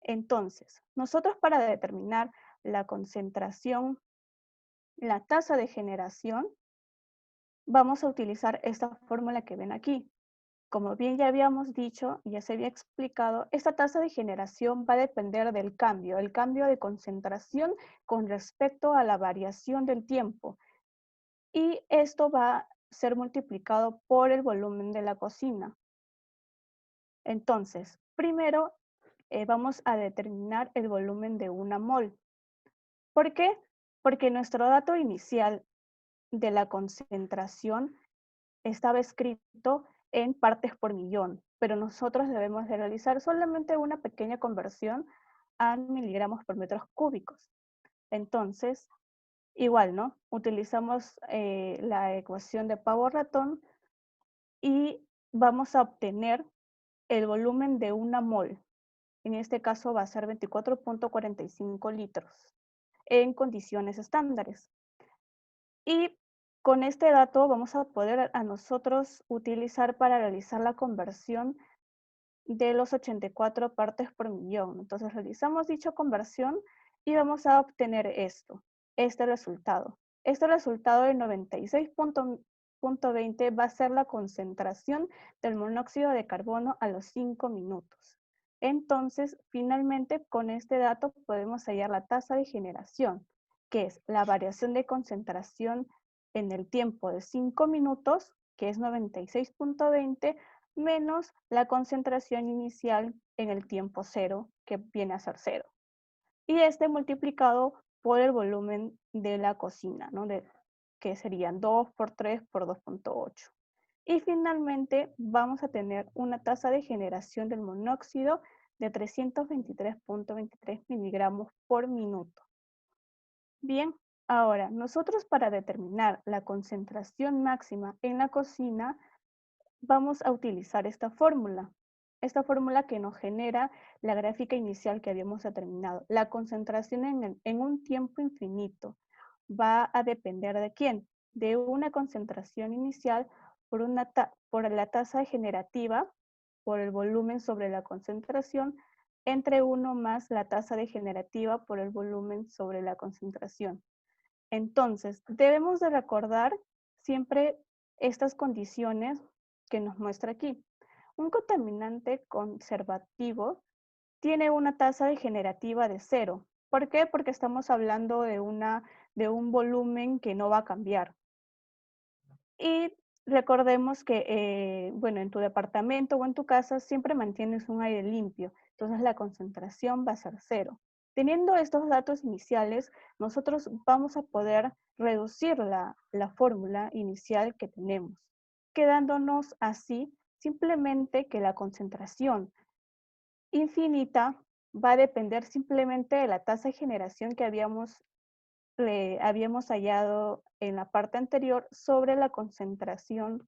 Entonces, nosotros para determinar la concentración, la tasa de generación, vamos a utilizar esta fórmula que ven aquí. Como bien ya habíamos dicho, ya se había explicado, esta tasa de generación va a depender del cambio, el cambio de concentración con respecto a la variación del tiempo. Y esto va a ser multiplicado por el volumen de la cocina. Entonces, primero vamos a determinar el volumen de una mol. ¿Por qué? Porque nuestro dato inicial de la concentración estaba escrito en partes por millón, pero nosotros debemos de realizar solamente una pequeña conversión a miligramos por metros cúbicos. Entonces, igual, ¿no? Utilizamos la ecuación de pavo-ratón y vamos a obtener el volumen de una mol. En este caso va a ser 24.45 litros en condiciones estándares. Y con este dato vamos a poder a nosotros utilizar para realizar la conversión de los 84 partes por millón. Entonces realizamos dicha conversión y vamos a obtener este resultado. Este resultado de 96.20 va a ser la concentración del monóxido de carbono a los 5 minutos. Entonces, finalmente, con este dato podemos hallar la tasa de generación, que es la variación de concentración en el tiempo de 5 minutos, que es 96.20, menos la concentración inicial en el tiempo cero, que viene a ser cero. Y este multiplicado por el volumen de la cocina, ¿no? Que serían 2 por 3 por 2.8. Y finalmente vamos a tener una tasa de generación del monóxido de 323.23 miligramos por minuto. Bien, ahora nosotros para determinar la concentración máxima en la cocina vamos a utilizar esta fórmula que nos genera la gráfica inicial que habíamos determinado. La concentración en un tiempo infinito va a depender ¿de quién? De una concentración inicial por la tasa generativa, por el volumen sobre la concentración, entre 1 más la tasa degenerativa por el volumen sobre la concentración. Entonces, debemos de recordar siempre estas condiciones que nos muestra aquí. Un contaminante conservativo tiene una tasa degenerativa de 0. ¿Por qué? Porque estamos hablando de un volumen que no va a cambiar. Y recordemos que, bueno, en tu departamento o en tu casa siempre mantienes un aire limpio, entonces la concentración va a ser 0. Teniendo estos datos iniciales, nosotros vamos a poder reducir la fórmula inicial que tenemos, quedándonos así simplemente que la concentración infinita va a depender simplemente de la tasa de generación que habíamos hallado en la parte anterior sobre la concentración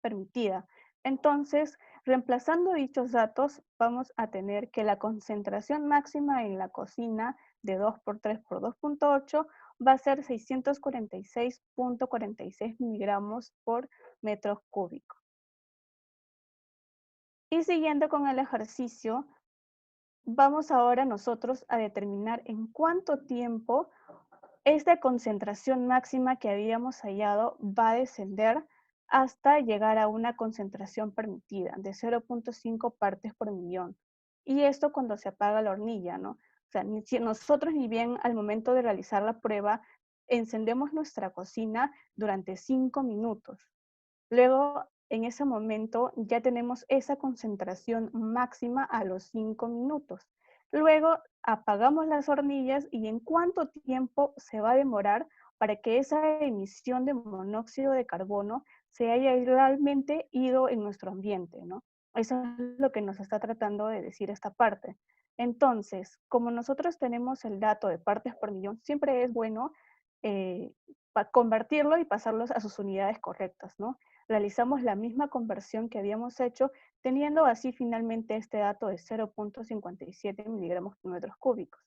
permitida. Entonces, reemplazando dichos datos, vamos a tener que la concentración máxima en la cocina de 2 por 3 por 2.8 va a ser 646.46 miligramos por metro cúbico. Y siguiendo con el ejercicio, vamos ahora nosotros a determinar en cuánto tiempo esta concentración máxima que habíamos hallado va a descender hasta llegar a una concentración permitida de 0.5 partes por millón. Y esto cuando se apaga la hornilla, ¿no? O sea, si nosotros ni bien al momento de realizar la prueba encendemos nuestra cocina durante 5 minutos. Luego, en ese momento, ya tenemos esa concentración máxima a los 5 minutos. Luego, apagamos las hornillas y en cuánto tiempo se va a demorar para que esa emisión de monóxido de carbono se haya realmente ido en nuestro ambiente, ¿no? Eso es lo que nos está tratando de decir esta parte. Entonces, como nosotros tenemos el dato de partes por millón, siempre es bueno convertirlo y pasarlos a sus unidades correctas, ¿no? Realizamos la misma conversión que habíamos hecho, teniendo así finalmente este dato de 0.57 miligramos por metros cúbicos.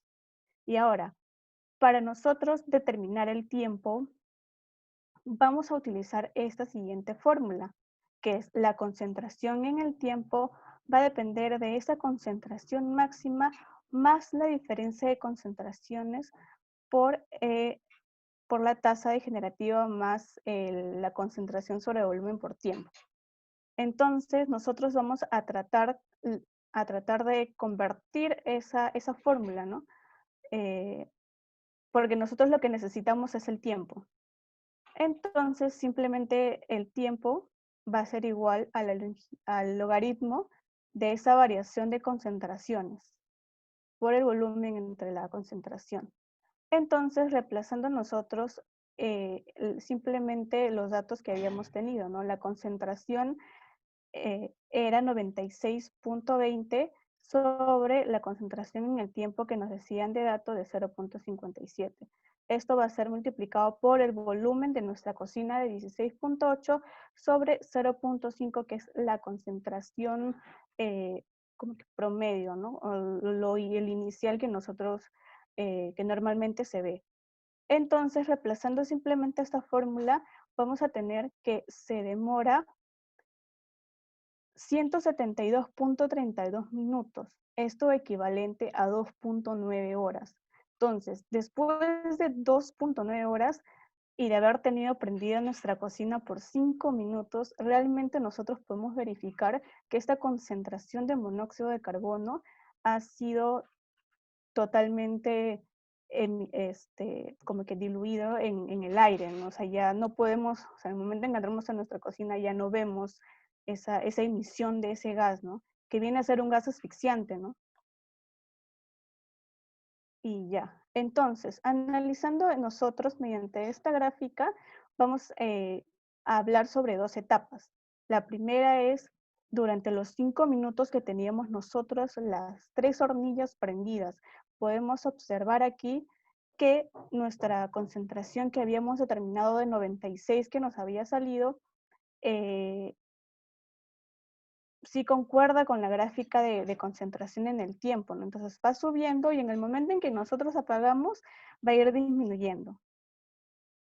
Y ahora, para nosotros determinar el tiempo, vamos a utilizar esta siguiente fórmula, que es la concentración en el tiempo va a depender de esa concentración máxima más la diferencia de concentraciones por la tasa degenerativa más la concentración sobre volumen por tiempo. Entonces, nosotros vamos a tratar de convertir esa fórmula, ¿no? Porque nosotros lo que necesitamos es el tiempo. Entonces, simplemente el tiempo va a ser igual al logaritmo de esa variación de concentraciones por el volumen entre la concentración. Entonces, reemplazando nosotros simplemente los datos que habíamos tenido, ¿no? La concentración era 96.20 sobre la concentración en el tiempo que nos decían de dato de 0.57. Esto va a ser multiplicado por el volumen de nuestra cocina de 16.8 sobre 0.5, que es la concentración como que promedio, ¿no? Y el inicial que nosotros, que normalmente se ve. Entonces, reemplazando simplemente esta fórmula, vamos a tener que se demora 172.32 minutos. Esto equivalente a 2.9 horas. Entonces, después de 2.9 horas y de haber tenido prendida nuestra cocina por 5 minutos, realmente nosotros podemos verificar que esta concentración de monóxido de carbono ha sido totalmente como que diluido en el aire, ¿no? O sea, ya no podemos, o sea, en el momento en que entramos a nuestra cocina ya no vemos esa emisión de ese gas, ¿no? Que viene a ser un gas asfixiante, ¿no? Y ya. Entonces, analizando nosotros mediante esta gráfica, vamos a hablar sobre 2 etapas. La primera es durante los 5 minutos que teníamos nosotros las 3 hornillas prendidas. Podemos observar aquí que nuestra concentración que habíamos determinado de 96 que nos había salido, sí concuerda con la gráfica de concentración en el tiempo, ¿no? Entonces va subiendo y en el momento en que nosotros apagamos va a ir disminuyendo.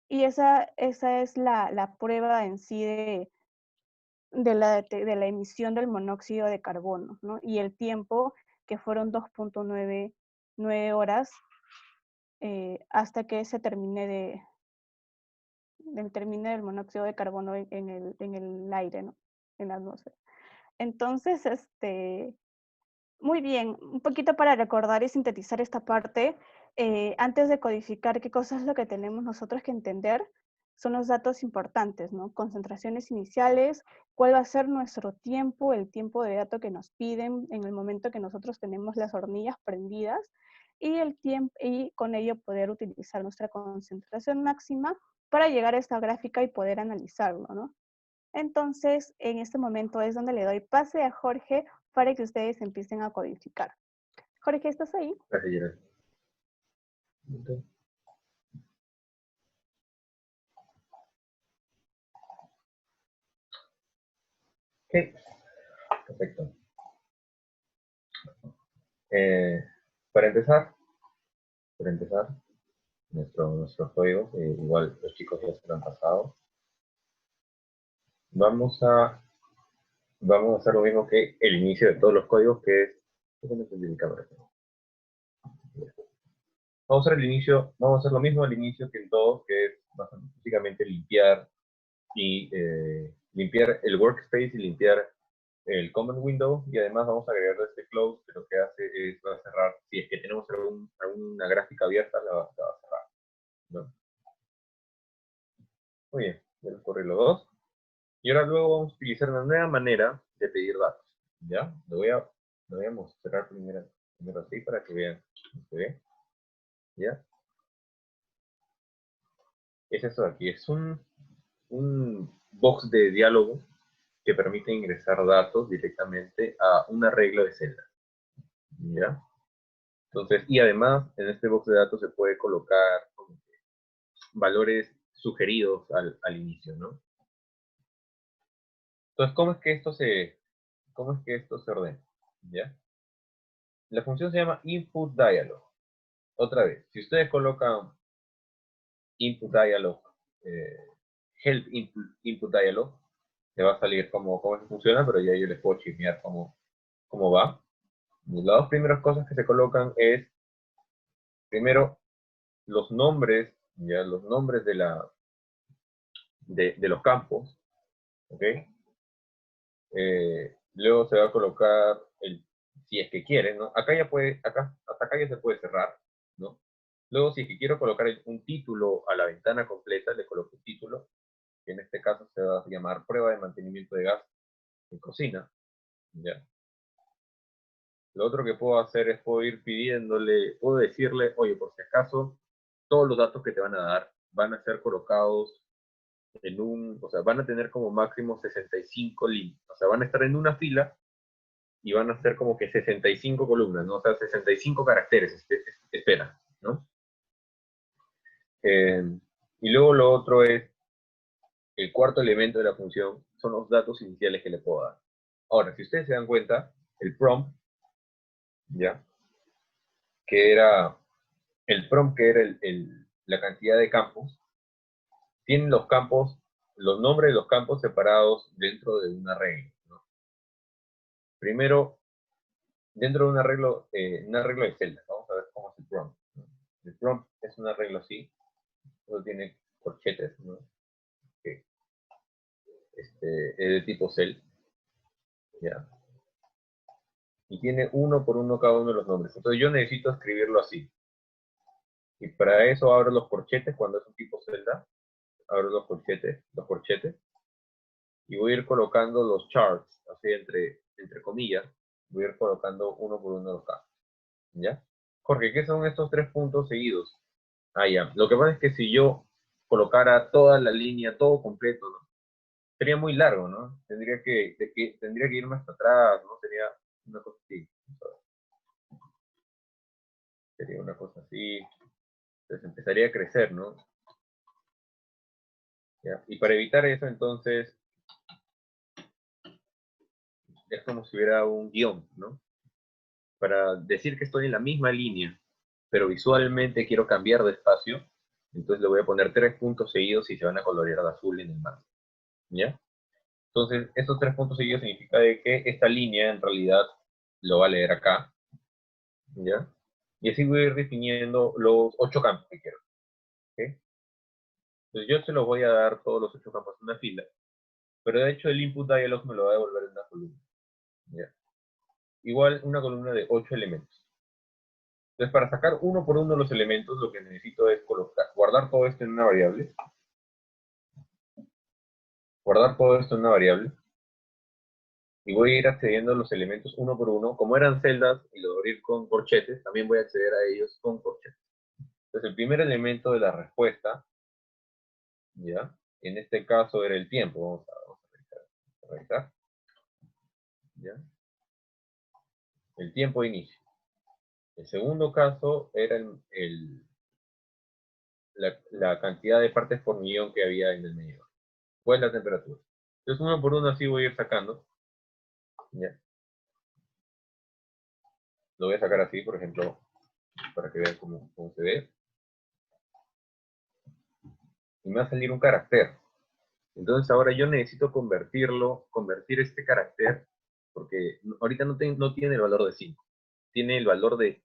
Y esa es la prueba en sí de la emisión del monóxido de carbono, ¿no? Y el tiempo, que fueron 2.9 horas, hasta que se termine termine el monóxido de carbono en el aire, ¿no? En la atmósfera. Entonces, muy bien, un poquito para recordar y sintetizar esta parte, antes de codificar qué cosa es lo que tenemos nosotros que entender, son los datos importantes, ¿no? Concentraciones iniciales, cuál va a ser nuestro tiempo, el tiempo de dato que nos piden en el momento que nosotros tenemos las hornillas prendidas, y el tiempo, y con ello poder utilizar nuestra concentración máxima para llegar a esta gráfica y poder analizarlo, ¿no? Entonces, en este momento es donde le doy pase a Jorge para que ustedes empiecen a codificar. Jorge, ¿estás ahí? Gracias, Gerard. Ok, perfecto. Eh, para empezar, nuestro juego, igual los chicos ya se lo han pasado. Vamos a hacer lo mismo que el inicio de todos los códigos, que es... Vamos a hacer el inicio, vamos a hacer lo mismo al inicio que en todos, que es básicamente limpiar limpiar el workspace y limpiar el command window, y además vamos a agregar este close, que lo que hace es va a cerrar, si es que tenemos alguna gráfica abierta, la va a cerrar, ¿no? Muy bien, ya los corrí los dos. Y ahora luego vamos a utilizar una nueva manera de pedir datos, ¿ya? Lo voy a mostrar primero así para que vean. ¿Okay? ¿Ya? Es esto de aquí, es un box de diálogo que permite ingresar datos directamente a un arreglo de celda, ¿ya? Entonces, y además, en este box de datos se puede colocar valores sugeridos al inicio, ¿no? Entonces, ¿cómo es que esto se ordena? ¿Ya? La función se llama input dialog. Otra vez, si ustedes colocan input dialog, help input dialog, te va a salir cómo funciona, pero ya yo les puedo chismear cómo va. Y las dos primeras cosas que se colocan es, primero, los nombres, ya los nombres de los campos, ¿ok? Luego se va a colocar si es que quieren, ¿no? Acá ya hasta acá ya se puede cerrar, ¿no? Luego, si es que quiero colocar un título a la ventana completa, le coloco un título, que en este caso se va a llamar prueba de mantenimiento de gas en cocina, ¿ya? Lo otro que puedo hacer es puedo decirle, oye, por si acaso, todos los datos que te van a dar van a ser colocados o sea, van a tener como máximo 65 líneas. O sea, van a estar en una fila y van a ser como que 65 columnas, ¿no? O sea, 65 caracteres, espera, ¿no? Y luego lo otro es, el cuarto elemento de la función son los datos iniciales que le puedo dar. Ahora, si ustedes se dan cuenta, el prompt, ¿ya? El prompt que era la cantidad de campos, tienen los campos, los nombres de los campos separados dentro de un arreglo, ¿no? Primero, dentro de un arreglo de celdas, vamos a ver cómo es el prompt, ¿no? El prompt es un arreglo así, todo tiene corchetes, ¿no? Que es de tipo cell, ¿ya? Y tiene uno por uno cada uno de los nombres. Entonces yo necesito escribirlo así. Y para eso abro los corchetes cuando es un tipo celda, abro los corchetes, y voy a ir colocando los charts, así entre comillas, voy a ir colocando uno por uno los campos, ¿ya? Jorge, ¿qué son estos 3 puntos seguidos? Ah, ya. Lo que pasa es que si yo colocara toda la línea, todo completo, ¿no? Sería muy largo, ¿no? Tendría que irme hasta atrás, ¿no? Sería una cosa así. Sería una cosa así. Entonces empezaría a crecer, ¿no? ¿Ya? Y para evitar eso, entonces, es como si hubiera un guión, ¿no? Para decir que estoy en la misma línea, pero visualmente quiero cambiar de espacio, entonces le voy a poner 3 puntos seguidos y se van a colorear de azul en el marco, ¿ya? Entonces, estos 3 puntos seguidos significa de que esta línea en realidad lo va a leer acá, ¿ya? Y así voy a ir definiendo los 8 campos que quiero, ¿ok? Entonces yo se los voy a dar todos los 8 campos en una fila, pero de hecho el input dialog me lo va a devolver en una columna, ¿ya? Igual una columna de 8 elementos. Entonces, para sacar uno por uno los elementos, lo que necesito es guardar todo esto en una variable. Guardar todo esto en una variable. Y voy a ir accediendo a los elementos uno por uno. Como eran celdas y lo voy a abrir con corchetes, también voy a acceder a ellos con corchetes. Entonces, el primer elemento de la respuesta, ¿ya? En este caso era el tiempo. Vamos a revisar. ¿Ya? El tiempo de inicio. El segundo caso era la cantidad de partes por millón que había en el medidor. ¿Cuál es la temperatura? Entonces, uno por uno así voy a ir sacando. ¿Ya? Lo voy a sacar así, por ejemplo, para que vean cómo se ve. Y me va a salir un carácter. Entonces ahora yo necesito convertir este carácter, porque ahorita no tiene el valor de 5. Tiene el valor de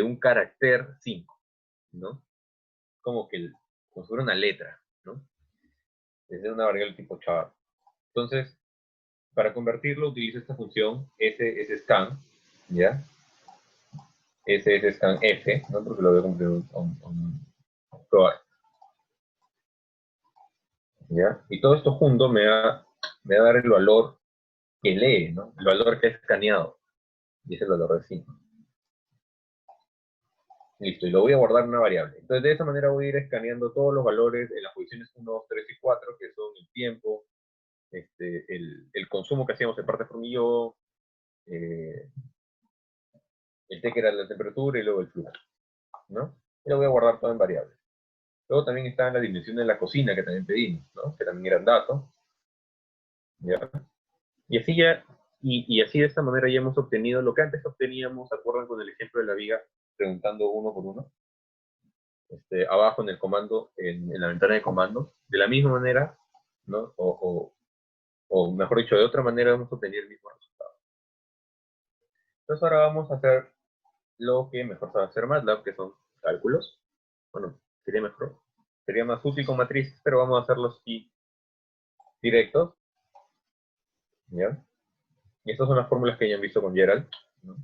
un carácter 5, ¿no? Como si fuera una letra, ¿no? Es de una variable tipo char. Entonces, para convertirlo utilizo esta función sscan, ¿ya? sscan f, ¿no? Porque lo voy a convertir un float, ¿ya? Y todo esto junto me va a dar el valor que lee, ¿no? El valor que ha escaneado. Y es el valor de 5. Listo, y lo voy a guardar en una variable. Entonces, de esa manera voy a ir escaneando todos los valores en las posiciones 1, 2, 3 y 4, que son el tiempo, el consumo que hacíamos en partes por millón, eh, el T que era la temperatura y luego el flujo, ¿no? Y lo voy a guardar todo en variables. Luego también está la dimensión de la cocina que también pedimos, ¿no? Que también eran datos, ¿ya? Y así y así de esta manera ya hemos obtenido lo que antes obteníamos, ¿se acuerdan con el ejemplo de la viga, preguntando uno por uno? Abajo en el comando, en la ventana de comandos, de la misma manera, ¿no? O mejor dicho, de otra manera vamos a obtener el mismo resultado. Entonces ahora vamos a hacer lo que mejor sabe hacer MATLAB, que son cálculos. Bueno, sería más útil con matrices, pero vamos a hacerlos aquí directos, ¿ya? Y estas son las fórmulas que ya han visto con Gerald, ¿no?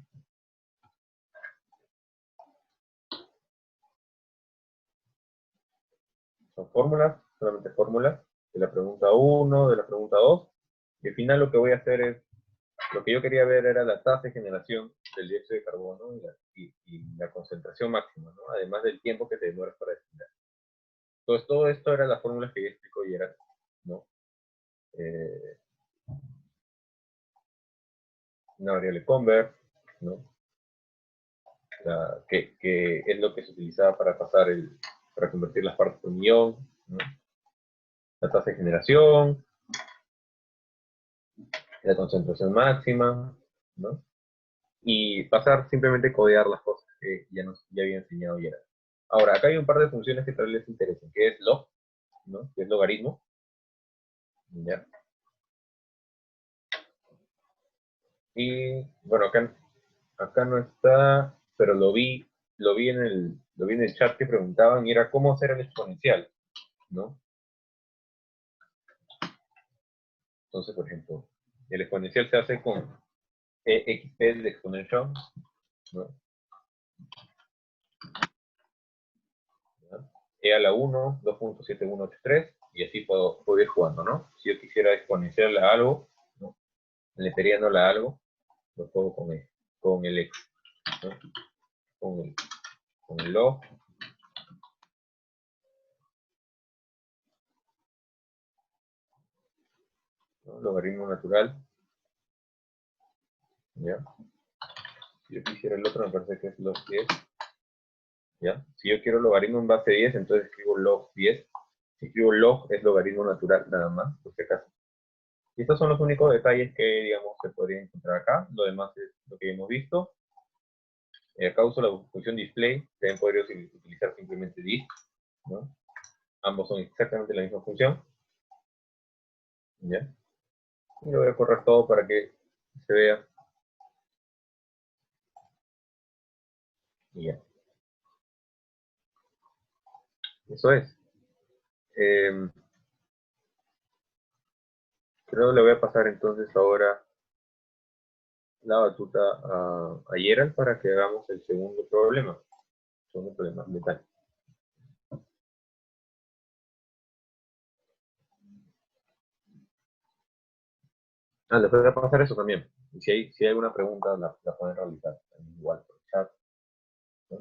Son fórmulas, solamente fórmulas, de la pregunta 1, de la pregunta 2, y al final lo que voy a hacer es, lo que yo quería ver era la tasa de generación del dióxido de carbono y la concentración máxima, ¿no? Además del tiempo que te demoras para destilar. Entonces, todo esto era las fórmulas que ya explicó Gerard, ¿no? Una variable convert, ¿no? Que es lo que se utilizaba para para convertir las partes por millón, ¿no? La tasa de generación, la concentración máxima, ¿no? Y pasar simplemente a codear las cosas que ya había enseñado Gerard. Ahora, acá hay un par de funciones que tal vez les interesen, que es log, ¿no? Que es logaritmo, ¿ya? Y bueno, acá no está, pero lo vi en el chat que preguntaban y era cómo hacer el exponencial, ¿no? Entonces, por ejemplo, el exponencial se hace con exp de exponential, ¿no? E a la 1, 2.7183, y así puedo ir jugando, ¿no? Si yo quisiera exponencial a algo, ¿no? Neperiano a algo, lo juego con el ex, ¿no? Con el log, ¿no? Logaritmo natural, ¿ya? Si yo quisiera el otro, me parece que es log 10, ¿ya? Si yo quiero logaritmo en base 10, entonces escribo log 10. Si escribo log, es logaritmo natural, nada más, por si acaso. Y estos son los únicos detalles que, digamos, se podrían encontrar acá. Lo demás es lo que hemos visto. Acá uso la función display, también podría utilizar simplemente disk, ¿no? Ambos son exactamente la misma función. ¿Ya? Y lo voy a correr todo para que se vea. Y ya. Eso es. Creo que le voy a pasar entonces ahora la batuta a Gerald para que hagamos el segundo problema. Segundo problema, detalle. Les voy a pasar eso también. Y si hay alguna pregunta, la pueden realizar. Igual por el chat, ¿no?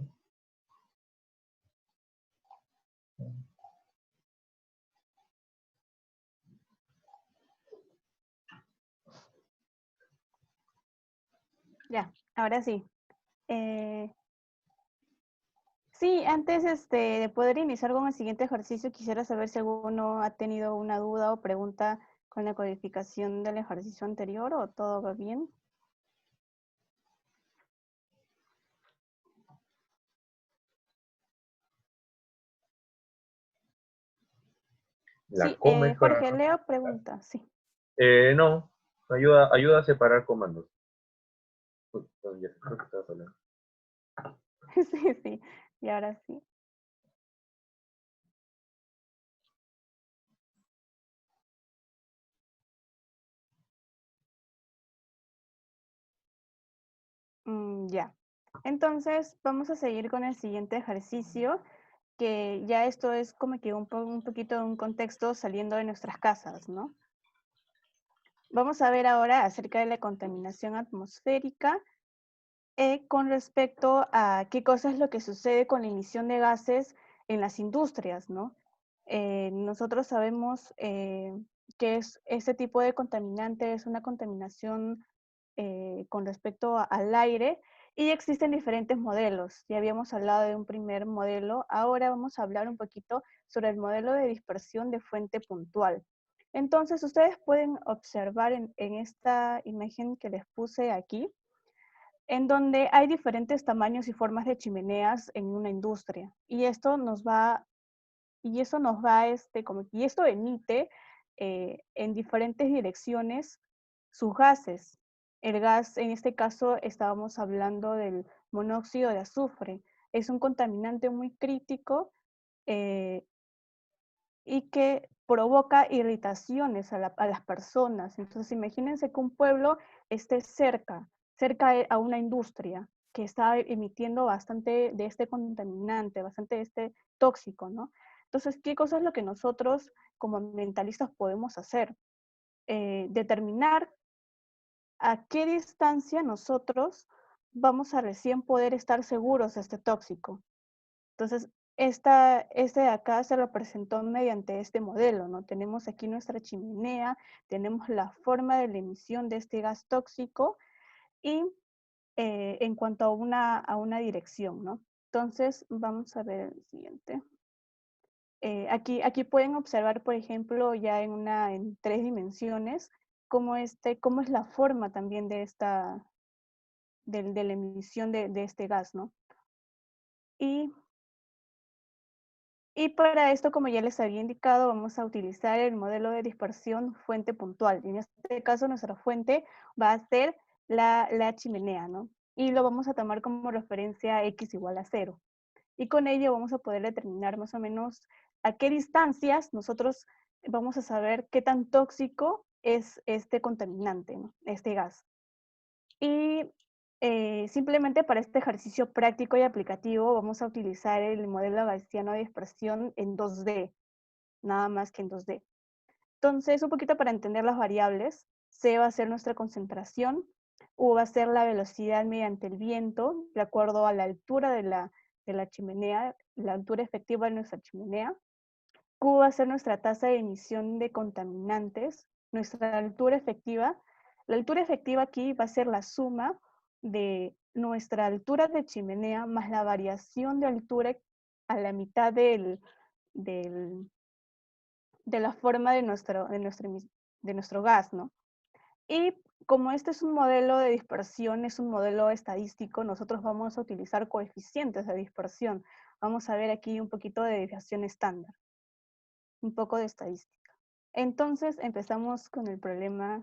Ya, ahora sí. Sí, antes de poder iniciar con el siguiente ejercicio, quisiera saber si alguno ha tenido una duda o pregunta con la codificación del ejercicio anterior o todo va bien. La Sí, coma es para... Jorge, Leo pregunta, sí. No, ayuda a separar comandos. Uy, no, ya creo que estabas hablando. Sí, sí, y ahora sí. Ya. Entonces, vamos a seguir con el siguiente ejercicio, que ya esto es como que un poquito de un contexto saliendo de nuestras casas, ¿no? Vamos a ver ahora acerca de la contaminación atmosférica con respecto a qué cosa es lo que sucede con la emisión de gases en las industrias, ¿no? Nosotros sabemos que ese tipo de contaminante es una contaminación con respecto al aire y existen diferentes modelos. Ya habíamos hablado de un primer modelo, ahora vamos a hablar un poquito sobre el modelo de dispersión de fuente puntual. Entonces, ustedes pueden observar en esta imagen que les puse aquí, en donde hay diferentes tamaños y formas de chimeneas en una industria. Y esto nos va, y esto emite en diferentes direcciones sus gases. El gas, en este caso, estábamos hablando del monóxido de azufre. Es un contaminante muy crítico eh, y que provoca irritaciones a las personas. Entonces, imagínense que un pueblo esté cerca a una industria que está emitiendo bastante de este contaminante, bastante de este tóxico, ¿no? Entonces, ¿qué cosa es lo que nosotros como ambientalistas podemos hacer? Determinar a qué distancia nosotros vamos a recién poder estar seguros de este tóxico. Entonces, este de acá se representó mediante este modelo, ¿no? Tenemos aquí nuestra chimenea, tenemos la forma de la emisión de este gas tóxico y en cuanto a una dirección, ¿no? Entonces, vamos a ver el siguiente. Aquí pueden observar, por ejemplo, ya en 3 dimensiones, cómo es la forma también de de la emisión de este gas, ¿no? Y para esto, como ya les había indicado, vamos a utilizar el modelo de dispersión fuente puntual. En este caso, nuestra fuente va a ser la chimenea, ¿no? Y lo vamos a tomar como referencia x igual a 0. Y con ello vamos a poder determinar más o menos a qué distancias nosotros vamos a saber qué tan tóxico es este contaminante, ¿no? Este gas. Y simplemente para este ejercicio práctico y aplicativo vamos a utilizar el modelo gaussiano de dispersión en 2D, nada más que en 2D. Entonces, un poquito para entender las variables, C va a ser nuestra concentración, U va a ser la velocidad mediante el viento, de acuerdo a la altura de la chimenea, la altura efectiva de nuestra chimenea. Q va a ser nuestra tasa de emisión de contaminantes, nuestra altura efectiva. La altura efectiva aquí va a ser la suma de nuestra altura de chimenea más la variación de altura a la mitad de la forma de nuestro gas, ¿no? Y como este es un modelo de dispersión, es un modelo estadístico, nosotros vamos a utilizar coeficientes de dispersión. Vamos a ver aquí un poquito de desviación estándar, un poco de estadística. Entonces empezamos con el problema.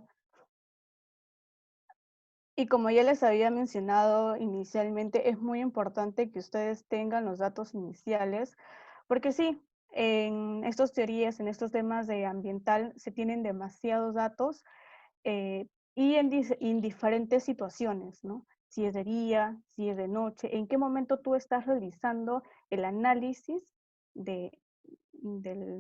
Y como ya les había mencionado inicialmente, es muy importante que ustedes tengan los datos iniciales, porque sí, en estas teorías, en estos temas de ambiental, se tienen demasiados datos y en diferentes situaciones, ¿no? Si es de día, si es de noche, en qué momento tú estás realizando el análisis del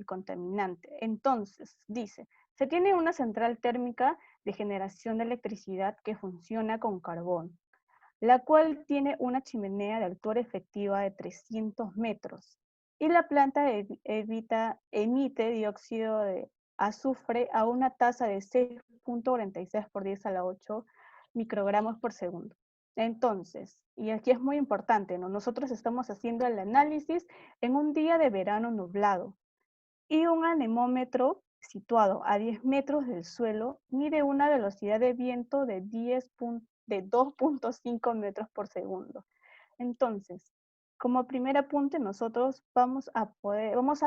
contaminante. Entonces, dice, se tiene una central térmica de generación de electricidad que funciona con carbón, la cual tiene una chimenea de altura efectiva de 300 metros y la planta emite dióxido de azufre a una tasa de 6.46 por 10 a la 8 microgramos por segundo. Entonces, y aquí es muy importante, ¿no? Nosotros estamos haciendo el análisis en un día de verano nublado y un anemómetro situado a 10 metros del suelo mide una velocidad de viento de 2.5 metros por segundo. Entonces, como primer apunte, nosotros vamos a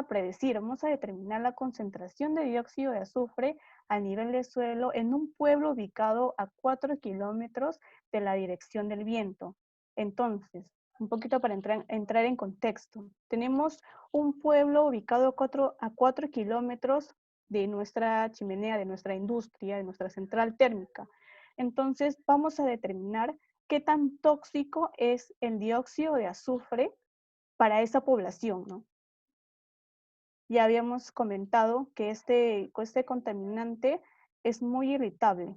predecir, vamos a determinar la concentración de dióxido de azufre a nivel de suelo en un pueblo ubicado a 4 kilómetros de la dirección del viento. Entonces, un poquito para entrar en contexto. Tenemos un pueblo ubicado a 4 kilómetros de nuestra chimenea, de nuestra industria, de nuestra central térmica. Entonces, vamos a determinar qué tan tóxico es el dióxido de azufre para esa población, ¿no? Ya habíamos comentado que este contaminante es muy irritable.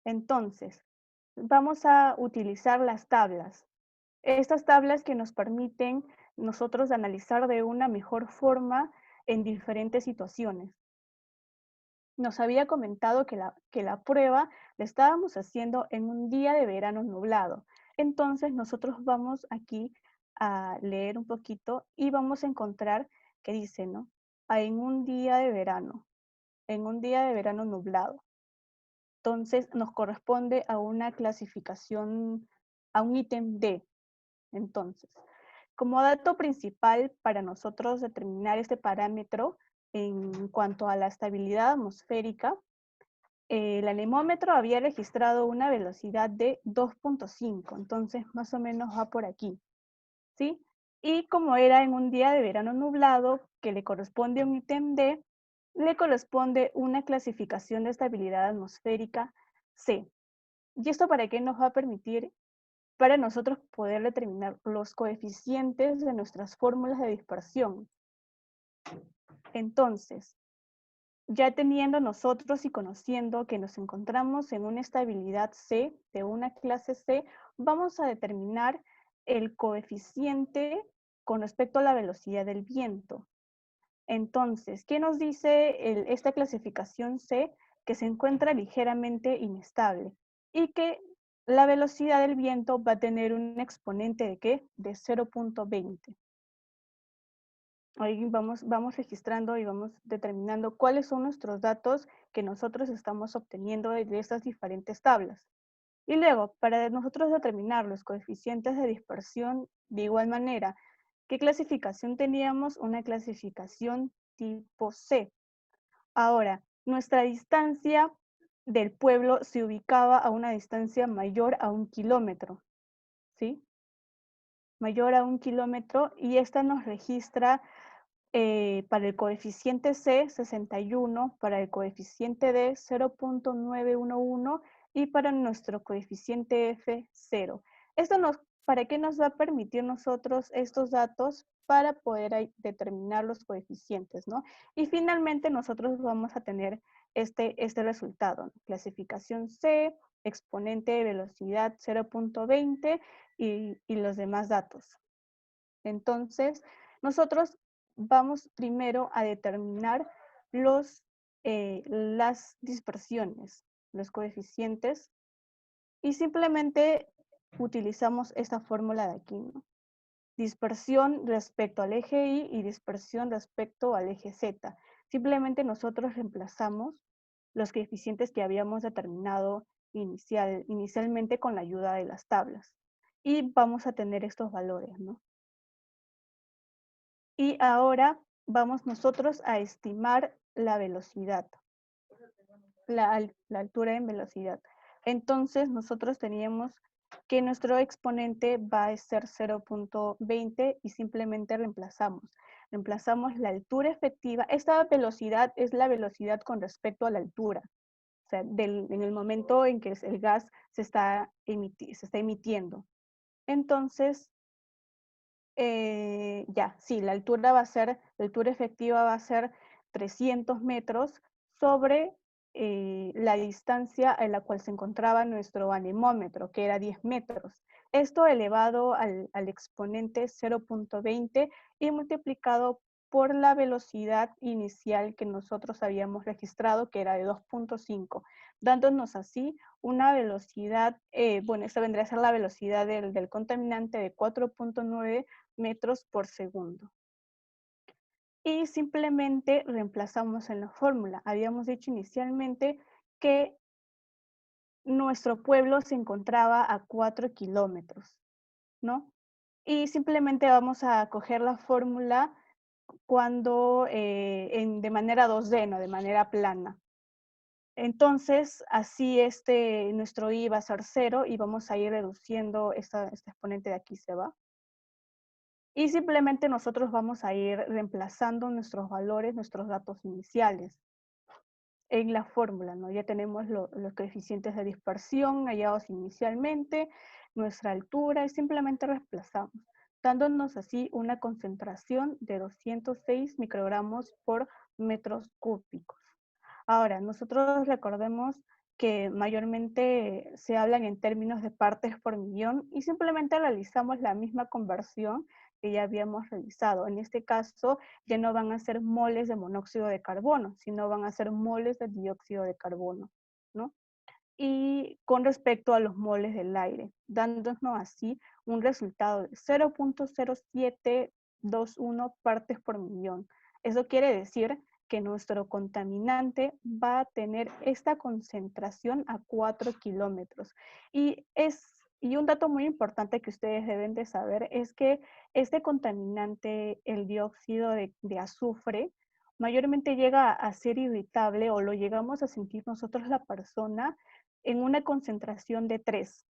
Entonces, vamos a utilizar las tablas. Estas tablas que nos permiten nosotros analizar de una mejor forma en diferentes situaciones. Nos había comentado que la prueba la estábamos haciendo en un día de verano nublado. Entonces nosotros vamos aquí a leer un poquito y vamos a encontrar que dice, ¿no? En un día de verano nublado. Entonces nos corresponde a una clasificación, a un ítem D. Entonces, como dato principal para nosotros determinar este parámetro en cuanto a la estabilidad atmosférica, el anemómetro había registrado una velocidad de 2.5, entonces más o menos va por aquí, ¿sí? Y como era en un día de verano nublado, que le corresponde a un ítem D, le corresponde una clasificación de estabilidad atmosférica C. ¿Y esto para qué nos va a permitir? Para nosotros poder determinar los coeficientes de nuestras fórmulas de dispersión. Entonces, ya teniendo nosotros y conociendo que nos encontramos en una estabilidad C, de una clase C, vamos a determinar el coeficiente con respecto a la velocidad del viento. Entonces, ¿qué nos dice esta clasificación C? Que se encuentra ligeramente inestable y que la velocidad del viento va a tener un exponente de ¿qué? De 0.20. Ahí vamos registrando y vamos determinando cuáles son nuestros datos que nosotros estamos obteniendo de estas diferentes tablas. Y luego, para nosotros determinar los coeficientes de dispersión, de igual manera, ¿qué clasificación teníamos? Una clasificación tipo C. Ahora, nuestra distancia del pueblo se ubicaba a una distancia mayor a 1 kilómetro, ¿sí? Mayor a 1 kilómetro, y esta nos registra para el coeficiente C 61, para el coeficiente D 0.911 y para nuestro coeficiente F 0. ¿Para qué nos va a permitir nosotros estos datos? Para poder determinar los coeficientes, ¿no? Y finalmente nosotros vamos a tener este resultado, ¿no? Clasificación C, exponente de velocidad 0.20 y los demás datos. Entonces, nosotros vamos primero a determinar las dispersiones, los coeficientes, y simplemente utilizamos esta fórmula de aquí, ¿no? Dispersión respecto al eje Y y dispersión respecto al eje Z. Simplemente nosotros reemplazamos los coeficientes que habíamos determinado inicialmente con la ayuda de las tablas. Y vamos a tener estos valores, ¿no? Y ahora vamos nosotros a estimar la velocidad, la altura en velocidad. Entonces nosotros teníamos que nuestro exponente va a ser 0.20 y simplemente reemplazamos la altura efectiva. Esta velocidad es la velocidad con respecto a la altura, o sea, en el momento en que el gas se está emitiendo. Entonces, la altura efectiva va a ser 300 metros sobre la distancia en la cual se encontraba nuestro anemómetro, que era 10 metros. Esto elevado al exponente 0.20 y multiplicado por la velocidad inicial que nosotros habíamos registrado, que era de 2.5, dándonos así una velocidad, esta vendría a ser la velocidad del contaminante de 4.9 metros por segundo. Y simplemente reemplazamos en la fórmula. Habíamos dicho inicialmente que nuestro pueblo se encontraba a 4 kilómetros, ¿no? Y simplemente vamos a coger la fórmula cuando de manera 2D, ¿no? De manera plana. Entonces, así nuestro I va a ser 0 y vamos a ir reduciendo este exponente de aquí, se va. Y simplemente nosotros vamos a ir reemplazando nuestros valores, nuestros datos iniciales en la fórmula, ¿no? Ya tenemos los coeficientes de dispersión hallados inicialmente, nuestra altura, y simplemente reemplazamos, dándonos así una concentración de 206 microgramos por metros cúbicos. Ahora, nosotros recordemos que mayormente se hablan en términos de partes por millón y simplemente realizamos la misma conversión que ya habíamos realizado. En este caso, ya no van a ser moles de monóxido de carbono, sino van a ser moles de dióxido de carbono, ¿no? Y con respecto a los moles del aire, dándonos así un resultado de 0.0721 partes por millón. Eso quiere decir que nuestro contaminante va a tener esta concentración a 4 kilómetros. Y un dato muy importante que ustedes deben de saber es que este contaminante, el dióxido de azufre, mayormente llega a ser irritable o lo llegamos a sentir nosotros la persona en una concentración de 3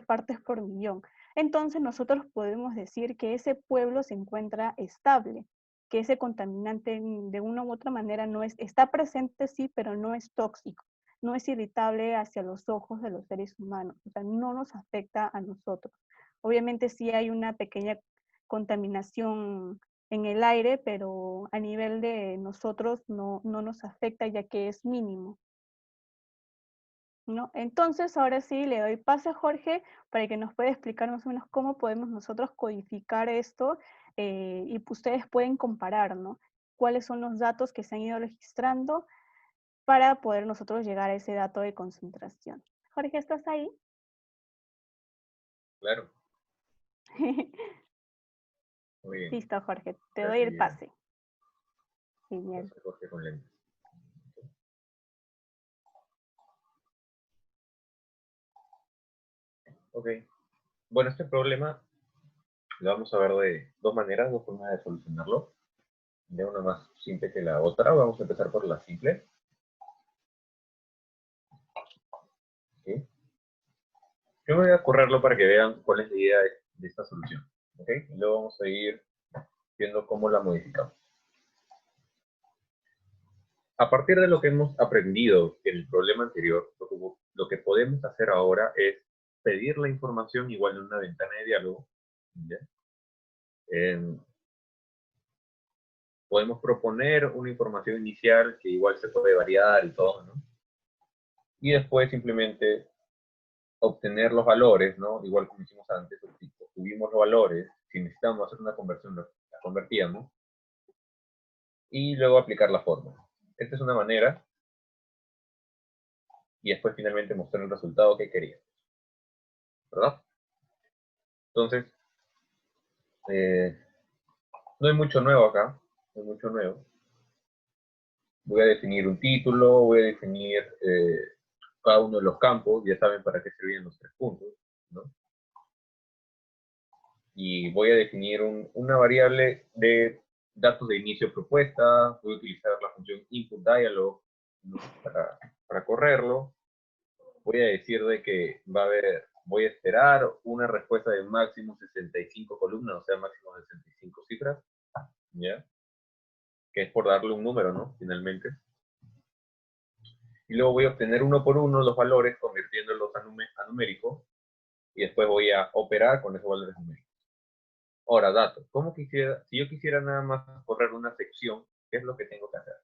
partes por millón. Entonces nosotros podemos decir que ese pueblo se encuentra estable, que ese contaminante de una u otra manera está presente, sí, pero no es tóxico, no es irritable hacia los ojos de los seres humanos, o sea, no nos afecta a nosotros. Obviamente sí hay una pequeña contaminación en el aire, pero a nivel de nosotros no nos afecta ya que es mínimo. ¿no? Entonces, ahora sí, le doy pase a Jorge para que nos pueda explicar más o menos cómo podemos nosotros codificar esto y ustedes pueden comparar, ¿no? Cuáles son los datos que se han ido registrando para poder nosotros llegar a ese dato de concentración. Jorge, ¿estás ahí? Claro, muy bien. Listo, Jorge, te doy Gracias, el Diana. pase. Genial. Gracias, Jorge, con lentes. Ok. Bueno, este problema lo vamos a ver de dos maneras, dos formas de solucionarlo. De una más simple que la otra. Vamos a empezar por la simple. ¿Sí? Yo voy a correrlo para que vean cuál es la idea de esta solución. ¿Ok? Y luego vamos a ir viendo cómo la modificamos. A partir de lo que hemos aprendido en el problema anterior, lo que podemos hacer ahora es pedir la información igual en una ventana de diálogo. ¿Ya? Podemos proponer una información inicial que igual se puede variar y todo, ¿no? Y después simplemente obtener los valores, ¿no? Igual como hicimos antes, obtuvimos los valores, si necesitamos hacer una conversión, la convertíamos, y luego aplicar la fórmula. Esta es una manera, y después finalmente mostrar el resultado que queríamos, ¿verdad? Entonces, no hay mucho nuevo acá, no hay mucho nuevo. Voy a definir un título, voy a definir cada uno de los campos, ya saben para qué servían los 3 puntos, ¿no? Y voy a definir una variable de datos de inicio propuesta, voy a utilizar la función input dialog, ¿no? para correrlo. Voy a decir de que voy a esperar una respuesta de máximo 65 columnas, o sea, máximo 65 cifras, ¿ya? Que es por darle un número, ¿no? Finalmente. Y luego voy a obtener uno por uno los valores, convirtiéndolos a numérico, y después voy a operar con esos valores numéricos. Ahora, datos. Si yo quisiera nada más correr una sección, ¿qué es lo que tengo que hacer?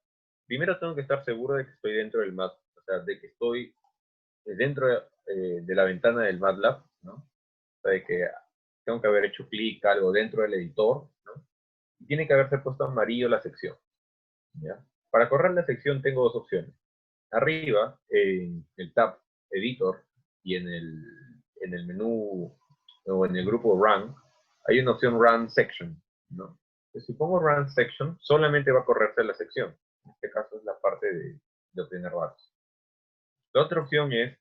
Primero tengo que estar seguro de que estoy dentro del MATLAB, o sea, de que estoy dentro de la ventana del MATLAB, ¿no? O sea, de que tengo que haber hecho clic algo dentro del editor, ¿no? Y tiene que haberse puesto amarillo la sección, ¿ya? Para correr la sección tengo dos opciones. Arriba, en el tab Editor y en el menú o en el grupo Run, hay una opción Run Section, ¿no? Entonces, si pongo Run Section, solamente va a correrse la sección. En este caso es la parte de obtener datos. La otra opción es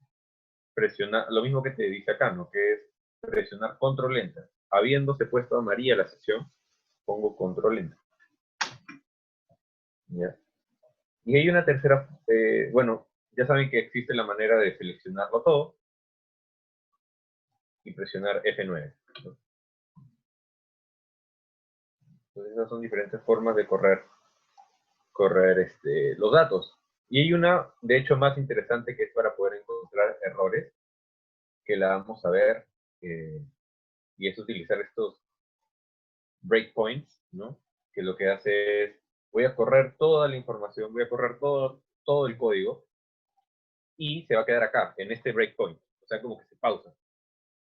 presionar, lo mismo que te dice acá, ¿no? Que es presionar Control Enter. Habiéndose puesto amarilla la sección, pongo Control Enter. ¿Ya? Y hay una tercera, bueno, ya saben que existe la manera de seleccionarlo todo y presionar F9, ¿no? Entonces esas son diferentes formas de correr los datos. Y hay una, de hecho, más interesante que es para poder encontrar errores, que la vamos a ver, y es utilizar estos breakpoints, ¿no? Que lo que hace es, voy a correr toda la información, voy a correr todo el código, y se va a quedar acá, en este breakpoint. O sea, como que se pausa.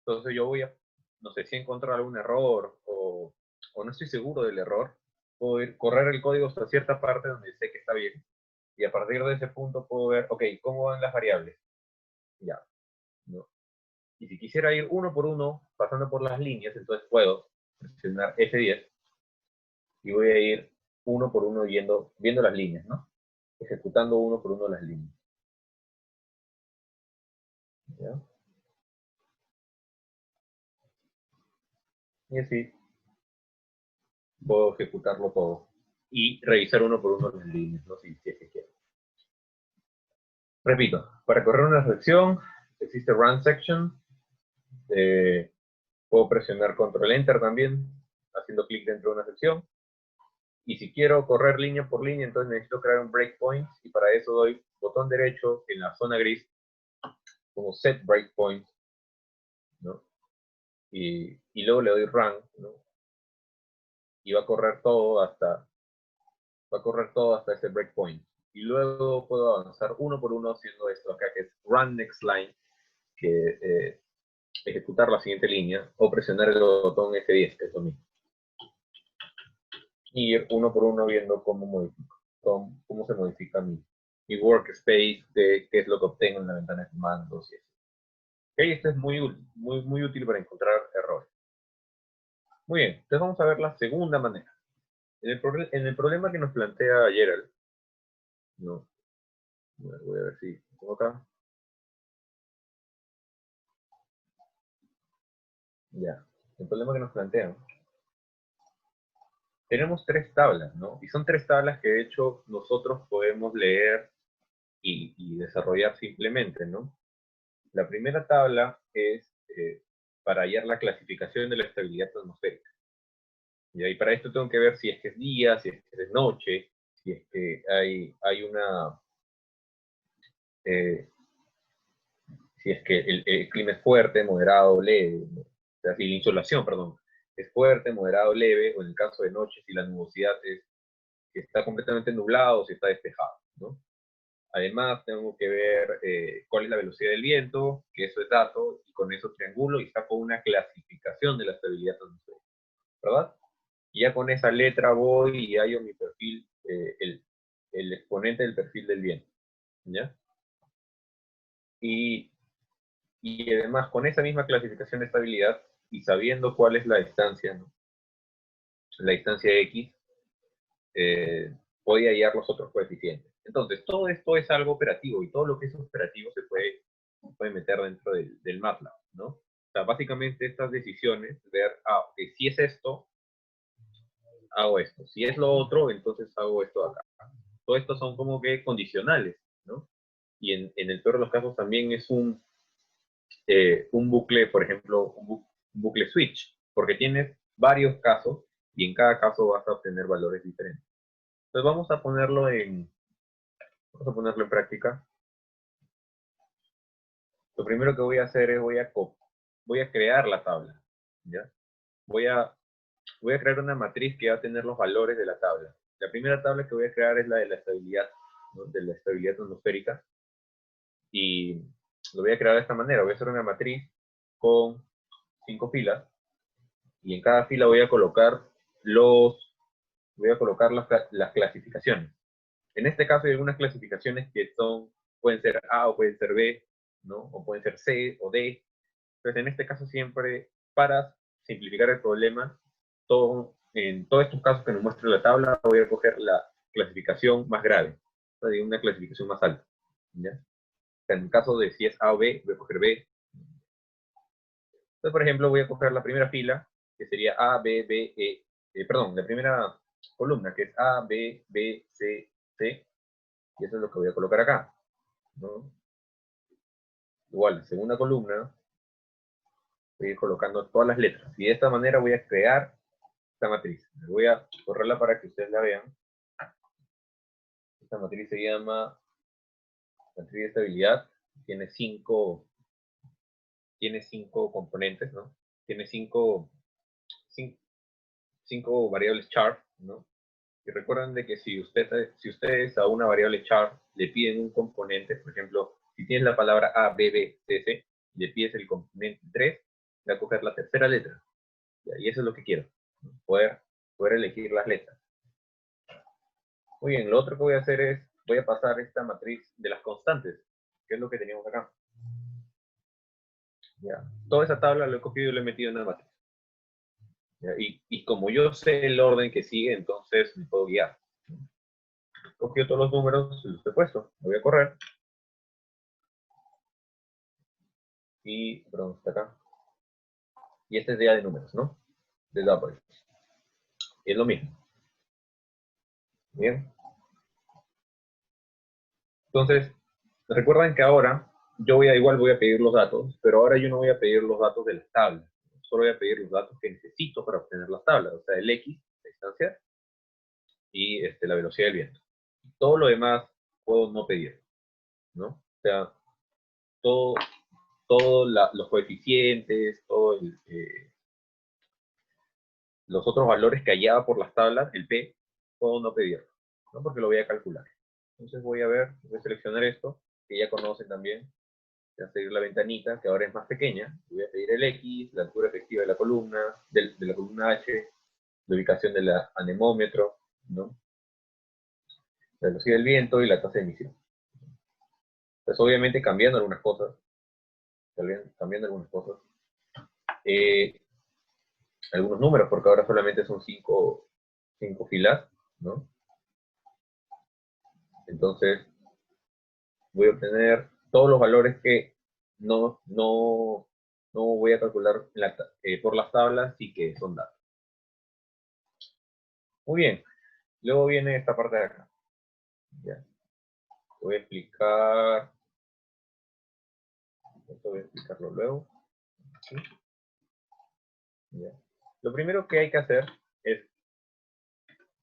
Entonces yo voy a, no sé si encontrar algún error o no estoy seguro del error, puedo correr el código hasta cierta parte donde sé que está bien. Y a partir de ese punto puedo ver, ok, ¿cómo van las variables? Ya, ¿no? Y si quisiera ir uno por uno, pasando por las líneas, entonces puedo presionar F10 y voy a ir uno por uno viendo las líneas, ¿no? Ejecutando uno por uno las líneas. ¿Ya? Y así puedo ejecutarlo todo. Y revisar uno por uno las líneas, ¿no? Si es que quiero. Repito, para correr una sección existe Run Section. Puedo presionar Control Enter también, haciendo clic dentro de una sección. Y si quiero correr línea por línea, entonces necesito crear un breakpoint. Y para eso doy botón derecho en la zona gris, como Set Breakpoint, ¿no? Y luego le doy Run, ¿no? Y va a correr todo hasta ese breakpoint. y luego puedo avanzar uno por uno haciendo esto acá, que es Run Next Line, que ejecutar la siguiente línea, o presionar el botón F10, que es lo mismo. Y ir uno por uno viendo cómo se modifica mi workspace, qué es lo que obtengo en la ventana de comandos y eso. Okay, esto es muy útil para encontrar errores. Muy bien, entonces vamos a ver la segunda manera. En el problema que nos plantea Gerald, no, voy a ver si tengo acá. Ya, el problema que nos plantean. Tenemos tres tablas, ¿no? Y son tres tablas que de hecho nosotros podemos leer y desarrollar simplemente, ¿no? La primera tabla es para hallar la clasificación de la estabilidad atmosférica. Y para esto tengo que ver si es que es día, si es que es noche, si es que hay una... si es que el clima es fuerte, moderado, leve, ¿no? O sea, si la insolación, perdón, es fuerte, moderado, leve, o en el caso de noche, si la nubosidad si está completamente nublado o si está despejado, ¿no? Además, tengo que ver cuál es la velocidad del viento, que eso es dato, y con eso triangulo y saco una clasificación de la estabilidad atmosférica, ¿verdad? Y ya con esa letra voy y hallo mi perfil, el exponente del perfil del viento, ¿ya? Y además, con esa misma clasificación de estabilidad y sabiendo cuál es la distancia, ¿no? La distancia X, voy a hallar los otros coeficientes. Entonces, todo esto es algo operativo y todo lo que es operativo se puede meter dentro del MATLAB, ¿no? O sea, básicamente estas decisiones, ver, okay, si es esto, hago esto. Si es lo otro, entonces hago esto acá. Todo esto son como que condicionales, ¿no? Y en el peor de los casos también es un bucle, por ejemplo, un bucle switch, porque tienes varios casos y en cada caso vas a obtener valores diferentes. Entonces vamos a ponerlo en práctica. Lo primero que voy a hacer es voy a crear la tabla, ¿ya? Voy a crear una matriz que va a tener los valores de la tabla. La primera tabla que voy a crear es la de la estabilidad, ¿no? De la estabilidad atmosférica. Y lo voy a crear de esta manera. Voy a hacer una matriz con 5 filas. Y en cada fila voy a colocar las clasificaciones. En este caso hay algunas clasificaciones que pueden ser A o pueden ser B, ¿no? O pueden ser C o D. Entonces, en este caso siempre, para simplificar el problema, en todos estos casos que nos muestra la tabla, voy a coger la clasificación más grave, o sea, una clasificación más alta, ¿ya? O sea, en el caso de si es A o B, voy a coger B. Entonces, por ejemplo, voy a coger la primera fila, que sería A, B, B, perdón, la primera columna, que es A, B, B, C, C, y eso es lo que voy a colocar acá, ¿no? Igual, segunda columna, voy a ir colocando todas las letras, y de esta manera voy a crear esta matriz. Voy a correrla para que ustedes la vean. Esta matriz se llama matriz de estabilidad, tiene cinco componentes, ¿no? Tiene cinco variables char, ¿no? Y recuerden de que si ustedes a una variable char le piden un componente, por ejemplo, si tienes la palabra A, B, B, C, C, y le pides el componente 3, voy a coger la tercera letra. Y eso es lo que quiero, ¿no? Poder elegir las letras. Muy bien, lo otro que voy a hacer es, voy a pasar esta matriz de las constantes, que es lo que teníamos acá. ¿Ya? Toda esa tabla lo he cogido y lo he metido en una matriz. Y como yo sé el orden que sigue, entonces me puedo guiar. Cogido todos los números, los he puesto, lo voy a correr. Y, perdón, está acá. Y este es día de números, ¿no? De W. Y es lo mismo. Bien. Entonces, recuerden que ahora yo igual voy a pedir los datos, pero ahora yo no voy a pedir los datos de las tablas. Solo voy a pedir los datos que necesito para obtener las tablas, o sea, el X, la distancia, y la velocidad del viento. Todo lo demás puedo no pedir, ¿no? O sea, los coeficientes, los otros valores que hallaba por las tablas, el P, puedo no pedirlo, ¿no? Porque lo voy a calcular. Entonces voy a seleccionar esto, que ya conocen también. Voy a seguir la ventanita, que ahora es más pequeña. Voy a pedir el X, la altura efectiva de la columna, de la columna H, la ubicación del anemómetro, ¿no? La velocidad del viento y la tasa de emisión. Entonces, obviamente, cambiando algunas cosas. Algunos números, porque ahora solamente son cinco filas, ¿no? Entonces, voy a obtener todos los valores que no voy a calcular por las tablas y que son datos. Muy bien. Luego viene esta parte de acá. ¿Ya? Voy a explicar. Esto voy a explicarlo luego. ¿Sí? ¿Ya? Lo primero que hay que hacer es,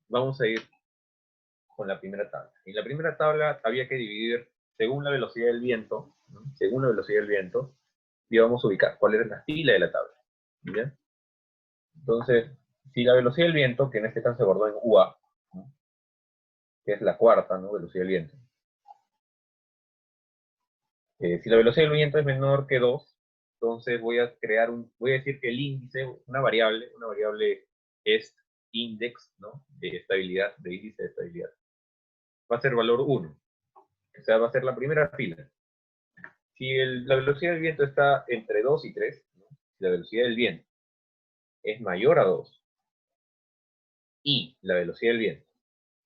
vamos a ir con la primera tabla. En la primera tabla había que dividir según la velocidad del viento, ¿no? Según la velocidad del viento, y vamos a ubicar cuál era la fila de la tabla. ¿Ya? Entonces, si la velocidad del viento, que en este caso se guardó en UA, ¿no? Que es la cuarta, ¿no? Velocidad del viento. Si la velocidad del viento es menor que 2, entonces voy a decir que el índice, una variable es index, ¿no? De estabilidad, de índice de estabilidad. Va a ser valor 1. O sea, va a ser la primera fila. Si la velocidad del viento está entre 2 y 3, ¿no? Si la velocidad del viento es mayor a 2 y la velocidad del viento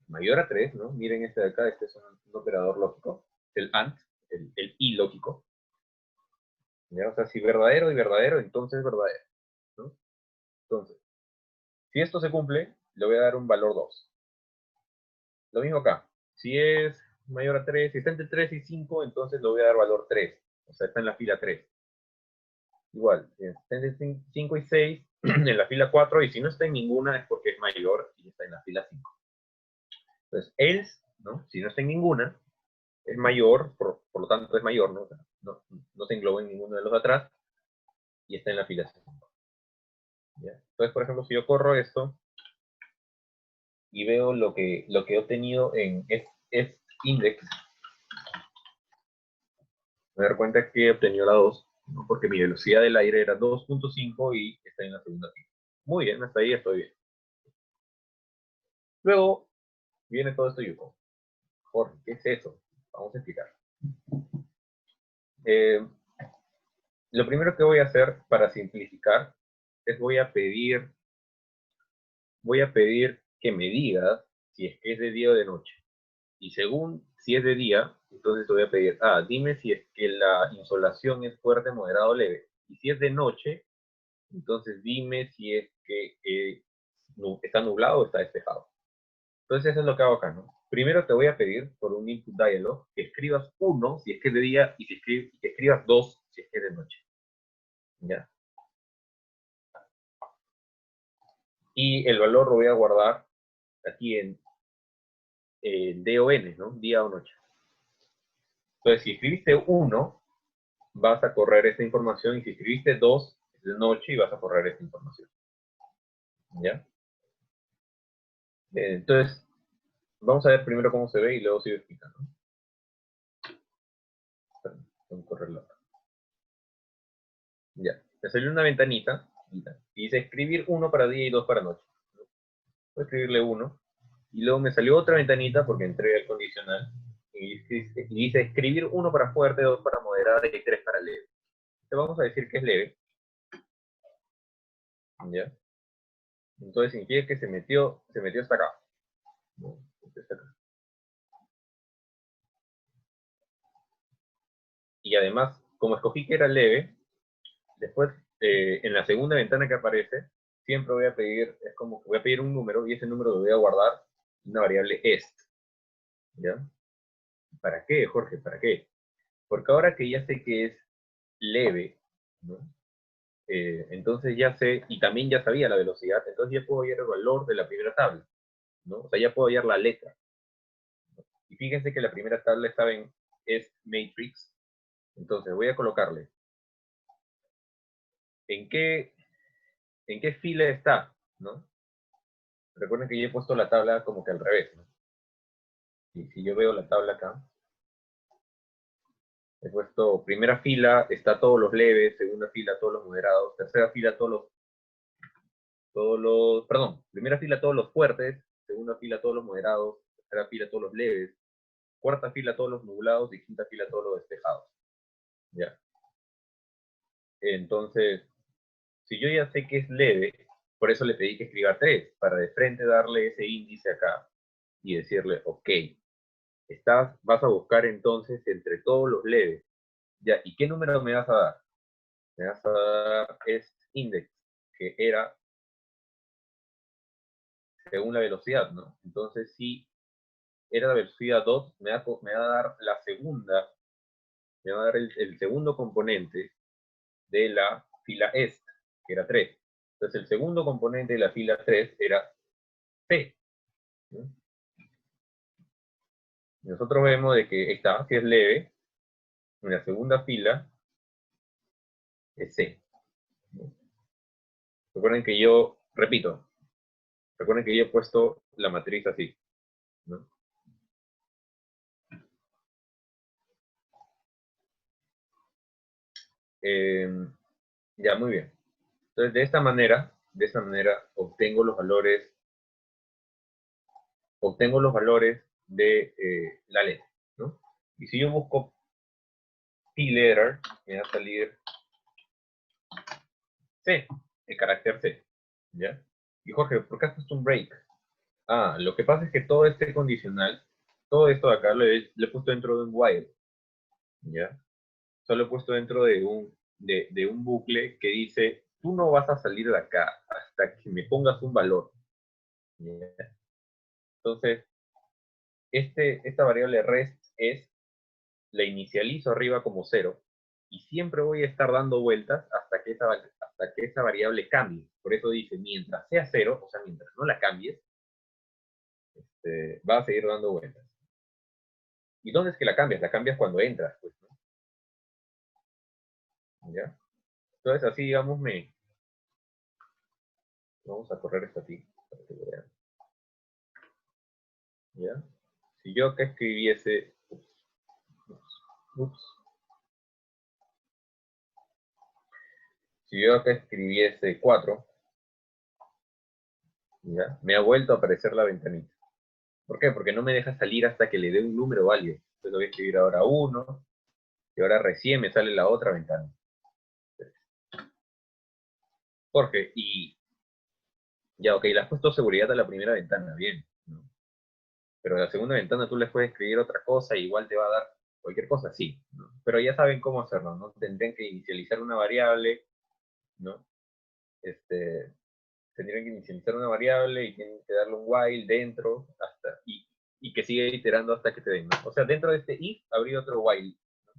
es mayor a 3, ¿no? Miren este de acá, este es un operador lógico, el AND, el I lógico. ¿Ya? O sea, si verdadero y verdadero, entonces verdadero, ¿no? Entonces, si esto se cumple, le voy a dar un valor 2. Lo mismo acá. Si es mayor a 3, si está entre 3 y 5, entonces le voy a dar valor 3. O sea, está en la fila 3. Igual, si está entre 5 y 6, en la fila 4, y si no está en ninguna es porque es mayor y está en la fila 5. Entonces, else, ¿no? Si no está en ninguna, es mayor, por lo tanto es mayor, ¿no? O sea, no se engloba en ninguno de los de atrás y está en la fila 5. ¿Ya? Entonces, por ejemplo, si yo corro esto y veo lo que he obtenido en index, me doy cuenta que he obtenido la 2, ¿no? Porque mi velocidad del aire era 2.5 y está en la segunda fila. Muy bien, hasta ahí estoy bien. Luego viene todo esto Yuko. Jorge, ¿qué es eso? Vamos a explicar. Lo primero que voy a hacer para simplificar es voy a pedir que me digas si es que es de día o de noche. Y según si es de día, entonces te voy a pedir, dime si es que la insolación es fuerte, moderada o leve. Y si es de noche, entonces dime si es que está nublado o está despejado. Entonces eso es lo que hago acá, ¿no? Primero te voy a pedir por un input dialog que escribas 1 si es que es de día y que escribas 2 si es que es de noche. ¿Ya? Y el valor lo voy a guardar aquí en D o N, ¿no? Día o noche. Entonces, si escribiste 1, vas a correr esta información, y si escribiste 2, es de noche y vas a correr esta información. ¿Ya? Entonces, vamos a ver primero cómo se ve y luego sigo explicando. Vamos a correrlo acá. Ya. Me salió una ventanita y dice escribir 1 para día y 2 para noche. Voy a escribirle 1. Y luego me salió otra ventanita porque entré al condicional. Y dice escribir 1 para fuerte, 2 para moderada y 3 para leve. Entonces vamos a decir que es leve. ¿Ya? Entonces significa que se metió hasta acá. Y además, como escogí que era leve, después en la segunda ventana que aparece, siempre voy a pedir, es como que voy a pedir un número y ese número lo voy a guardar en una variable est. ¿Ya? ¿Para qué, Jorge? ¿Para qué? Porque ahora que ya sé que es leve, ¿no? Entonces ya sé, y también ya sabía la velocidad, entonces ya puedo hallar el valor de la primera tabla, ¿no? O sea, ya puedo hallar la letra. Y fíjense que la primera tabla estaba en est matrix, entonces voy a colocarle en qué fila está, ¿no? Recuerden que yo he puesto la tabla como que al revés, ¿no? Y si yo veo la tabla acá, he puesto primera fila, está todos los leves, segunda fila, todos los moderados, tercera fila, perdón, primera fila, todos los fuertes, segunda fila, todos los moderados, tercera fila, todos los leves, cuarta fila, todos los nublados y quinta fila, todos los despejados. ¿Ya? Entonces, si yo ya sé que es leve, por eso le pedí que escriba 3, para de frente darle ese índice acá y decirle, ok, vas a buscar entonces entre todos los leves. Ya, ¿y qué número me vas a dar? Me vas a dar es index, que era según la velocidad, ¿no? Entonces, si era la velocidad 2, me va a dar la segunda, me va a dar el segundo componente de la fila est, que era 3. Entonces, el segundo componente de la fila 3 era C. ¿No? Nosotros vemos de que esta, que es leve, en la segunda fila es C. ¿No? Recuerden que repito, recuerden que yo he puesto la matriz así, ¿no? Ya, muy bien. Entonces, de esta manera obtengo los valores de la letra, ¿no? Y si yo busco P-letter, me va a salir C, el carácter C, ¿ya? Y Jorge, ¿por qué has puesto un break? Ah, lo que pasa es que todo este condicional, todo esto de acá le he puesto dentro de un while, ¿ya? Solo he puesto dentro de un bucle que dice, tú no vas a salir de acá hasta que me pongas un valor, ¿ya? Entonces, esta variable rest la inicializo arriba como 0 y siempre voy a estar dando vueltas hasta que esa variable cambie. Por eso dice, mientras sea 0, o sea, mientras no la cambies, va a seguir dando vueltas. ¿Y dónde es que la cambias? La cambias cuando entras, pues, ¿no? ¿Ya? Entonces, así, digamos, vamos a correr esto aquí, para que lo vean. ¿Ya? Si yo acá escribiese... Si yo acá escribiese 4, ¿ya? Me ha vuelto a aparecer la ventanita. ¿Por qué? Porque no me deja salir hasta que le dé un número válido. Entonces lo voy a escribir ahora 1, y ahora recién me sale la otra ventana. Jorge, y ya, ok, le has puesto seguridad a la primera ventana, bien, ¿no? Pero a la segunda ventana tú le puedes escribir otra cosa y igual te va a dar cualquier cosa, sí, ¿no? Pero ya saben cómo hacerlo, ¿no? Tendrían que inicializar una variable, ¿no? Tendrían que inicializar una variable y tienen que darle un while dentro y que siga iterando hasta que te den, ¿no? O sea, dentro de este if habría otro while, ¿no?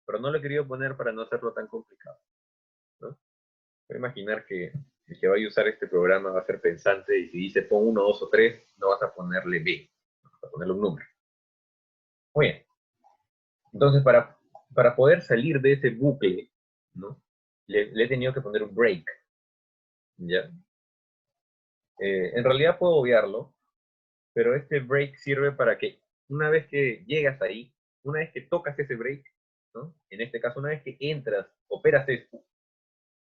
Pero no lo he querido poner para no hacerlo tan complicado, ¿no? Voy a imaginar que el que vaya a usar este programa va a ser pensante y si dice pon 1, 2 o 3, no vas a ponerle B, vas a ponerle un número. Muy bien. Entonces, para poder salir de ese bucle, ¿no? Le he tenido que poner un break, ¿ya? En realidad puedo obviarlo, pero este break sirve para que una vez que llegas ahí, una vez que tocas ese break, ¿no? En este caso, una vez que entras, operas esto,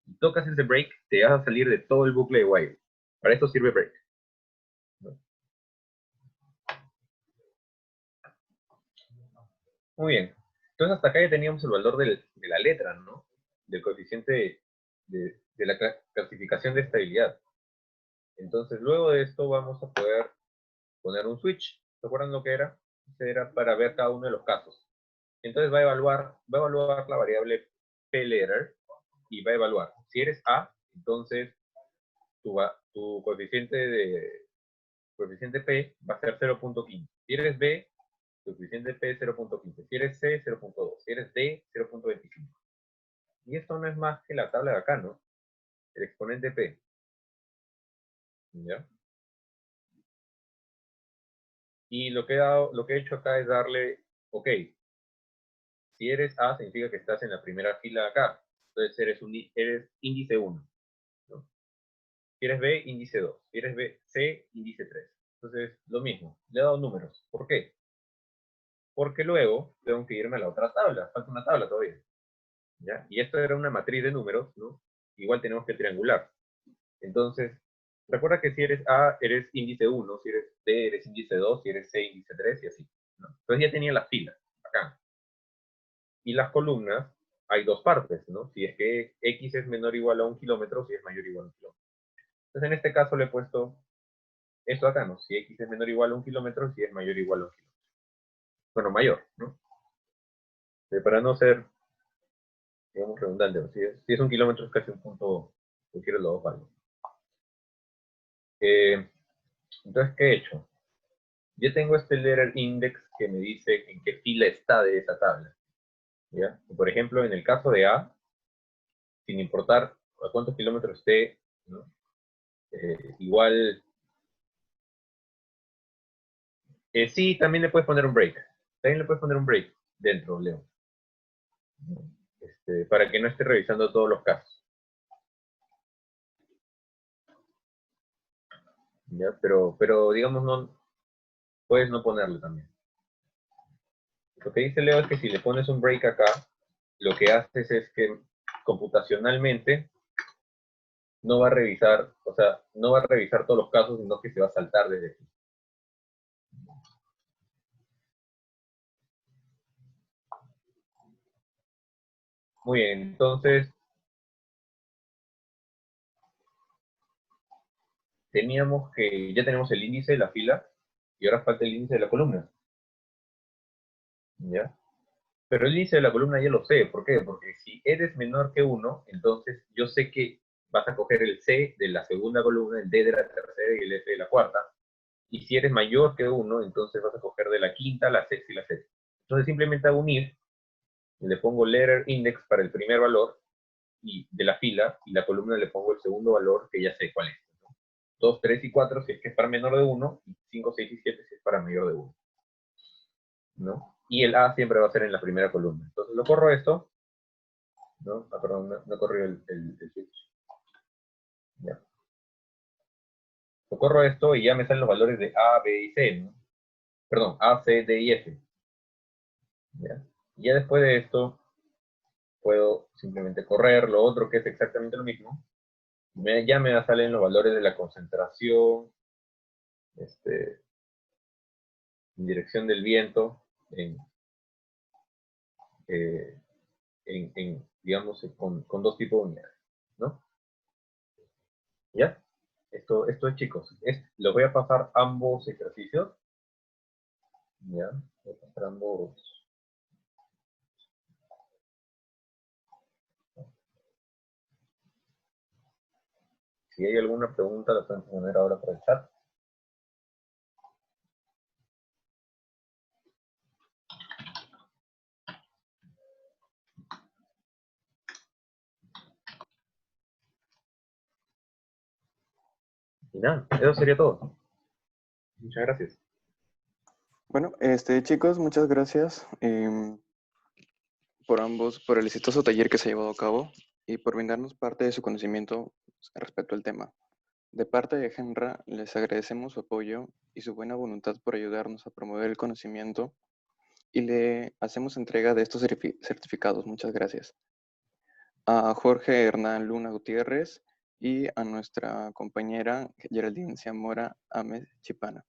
y tocas ese break, te vas a salir de todo el bucle de while. Para esto sirve break, ¿no? Muy bien. Entonces hasta acá ya teníamos el valor de la letra, ¿no? Del coeficiente de la clasificación de estabilidad. Entonces luego de esto vamos a poder poner un switch. ¿Se acuerdan lo que era? Este era para ver cada uno de los casos. Entonces va a evaluar la variable p-letter y va a evaluar. Si eres A, entonces tu coeficiente P va a ser 0.15. Si eres B, tu coeficiente P es 0.15. Si eres C, 0.2. Si eres D, 0.25. Y esto no es más que la tabla de acá, ¿no? El exponente P. ¿Ya? Y lo que he hecho acá es darle, ok, si eres A, significa que estás en la primera fila de acá. Entonces eres índice 1. ¿No? Si eres B, índice 2. Si eres C, índice 3. Entonces, lo mismo. Le he dado números. ¿Por qué? porque luego tengo que irme a la otra tabla, falta una tabla todavía. ¿Ya? Y esto era una matriz de números, ¿no? Igual tenemos que triangular. Entonces, recuerda que si eres A, eres índice 1, si eres B, eres índice 2, si eres C, índice 3, y así, ¿no? Entonces ya tenía las filas, acá. Y las columnas, hay dos partes, ¿no? Si es que X es menor o igual a 1 kilómetro, si es mayor o igual a 1 kilómetro. Entonces, en este caso le he puesto esto acá, ¿no? Si X es menor o igual a 1 kilómetro, si es mayor o igual a 1 kilómetro. Bueno, mayor, ¿no? Para no ser, digamos, redundante, ¿no? Si es 1 kilómetro es casi un punto, cualquiera de los dos vale. Entonces, ¿qué he hecho? Yo tengo este letter index que me dice en qué fila está de esa tabla. ¿Ya? Por ejemplo, en el caso de A, sin importar a cuántos kilómetros esté, ¿no? Igual, sí, también le puedes poner un break. También le puedes poner un break dentro, Leo. Para que no esté revisando todos los casos. ¿Ya? Pero digamos, no, puedes no ponerle también. Lo que dice Leo es que si le pones un break acá, lo que haces es que computacionalmente no va a revisar, o sea, no va a revisar todos los casos, sino que se va a saltar desde aquí. Muy bien, entonces teníamos que, ya tenemos el índice de la fila y ahora falta el índice de la columna. ¿Ya? Pero el índice de la columna ya lo sé, ¿por qué? Porque si eres menor que 1, entonces yo sé que vas a coger el C de la segunda columna, el D de la tercera y el F de la cuarta. Y si eres mayor que 1, entonces vas a coger de la quinta, la sexta y la séptima. Entonces simplemente hago un if, le pongo letter index para el primer valor y de la fila, y la columna le pongo el segundo valor, que ya sé cuál es, ¿no? 2, 3 y 4 si es que es para menor de 1, y 5, 6 y 7 si es para mayor de 1, ¿no? Y el A siempre va a ser en la primera columna. Entonces lo corro esto, ¿no? Ah, perdón, no corrió el switch. Ya. Lo corro esto y ya me salen los valores de A, B y C, ¿no? Perdón, A, C, D y F. ¿Ya? Y ya después de esto, puedo simplemente correr lo otro que es exactamente lo mismo. Ya me salen los valores de la concentración, en dirección del viento, digamos, con dos tipos de unidades, ¿no? ¿Ya? Esto es, chicos. Los voy a pasar ambos ejercicios. ¿Ya? Voy a pasar ambos. Si hay alguna pregunta, la pueden poner ahora por el chat. Y nada, eso sería todo. Muchas gracias. Bueno, chicos, muchas gracias por ambos, por el exitoso taller que se ha llevado a cabo y por brindarnos parte de su conocimiento respecto al tema. De parte de Genra, les agradecemos su apoyo y su buena voluntad por ayudarnos a promover el conocimiento y le hacemos entrega de estos certificados. Muchas gracias. A Jorge Hernán Luna Gutiérrez y a nuestra compañera Geraldine Zamora Ames Chipana.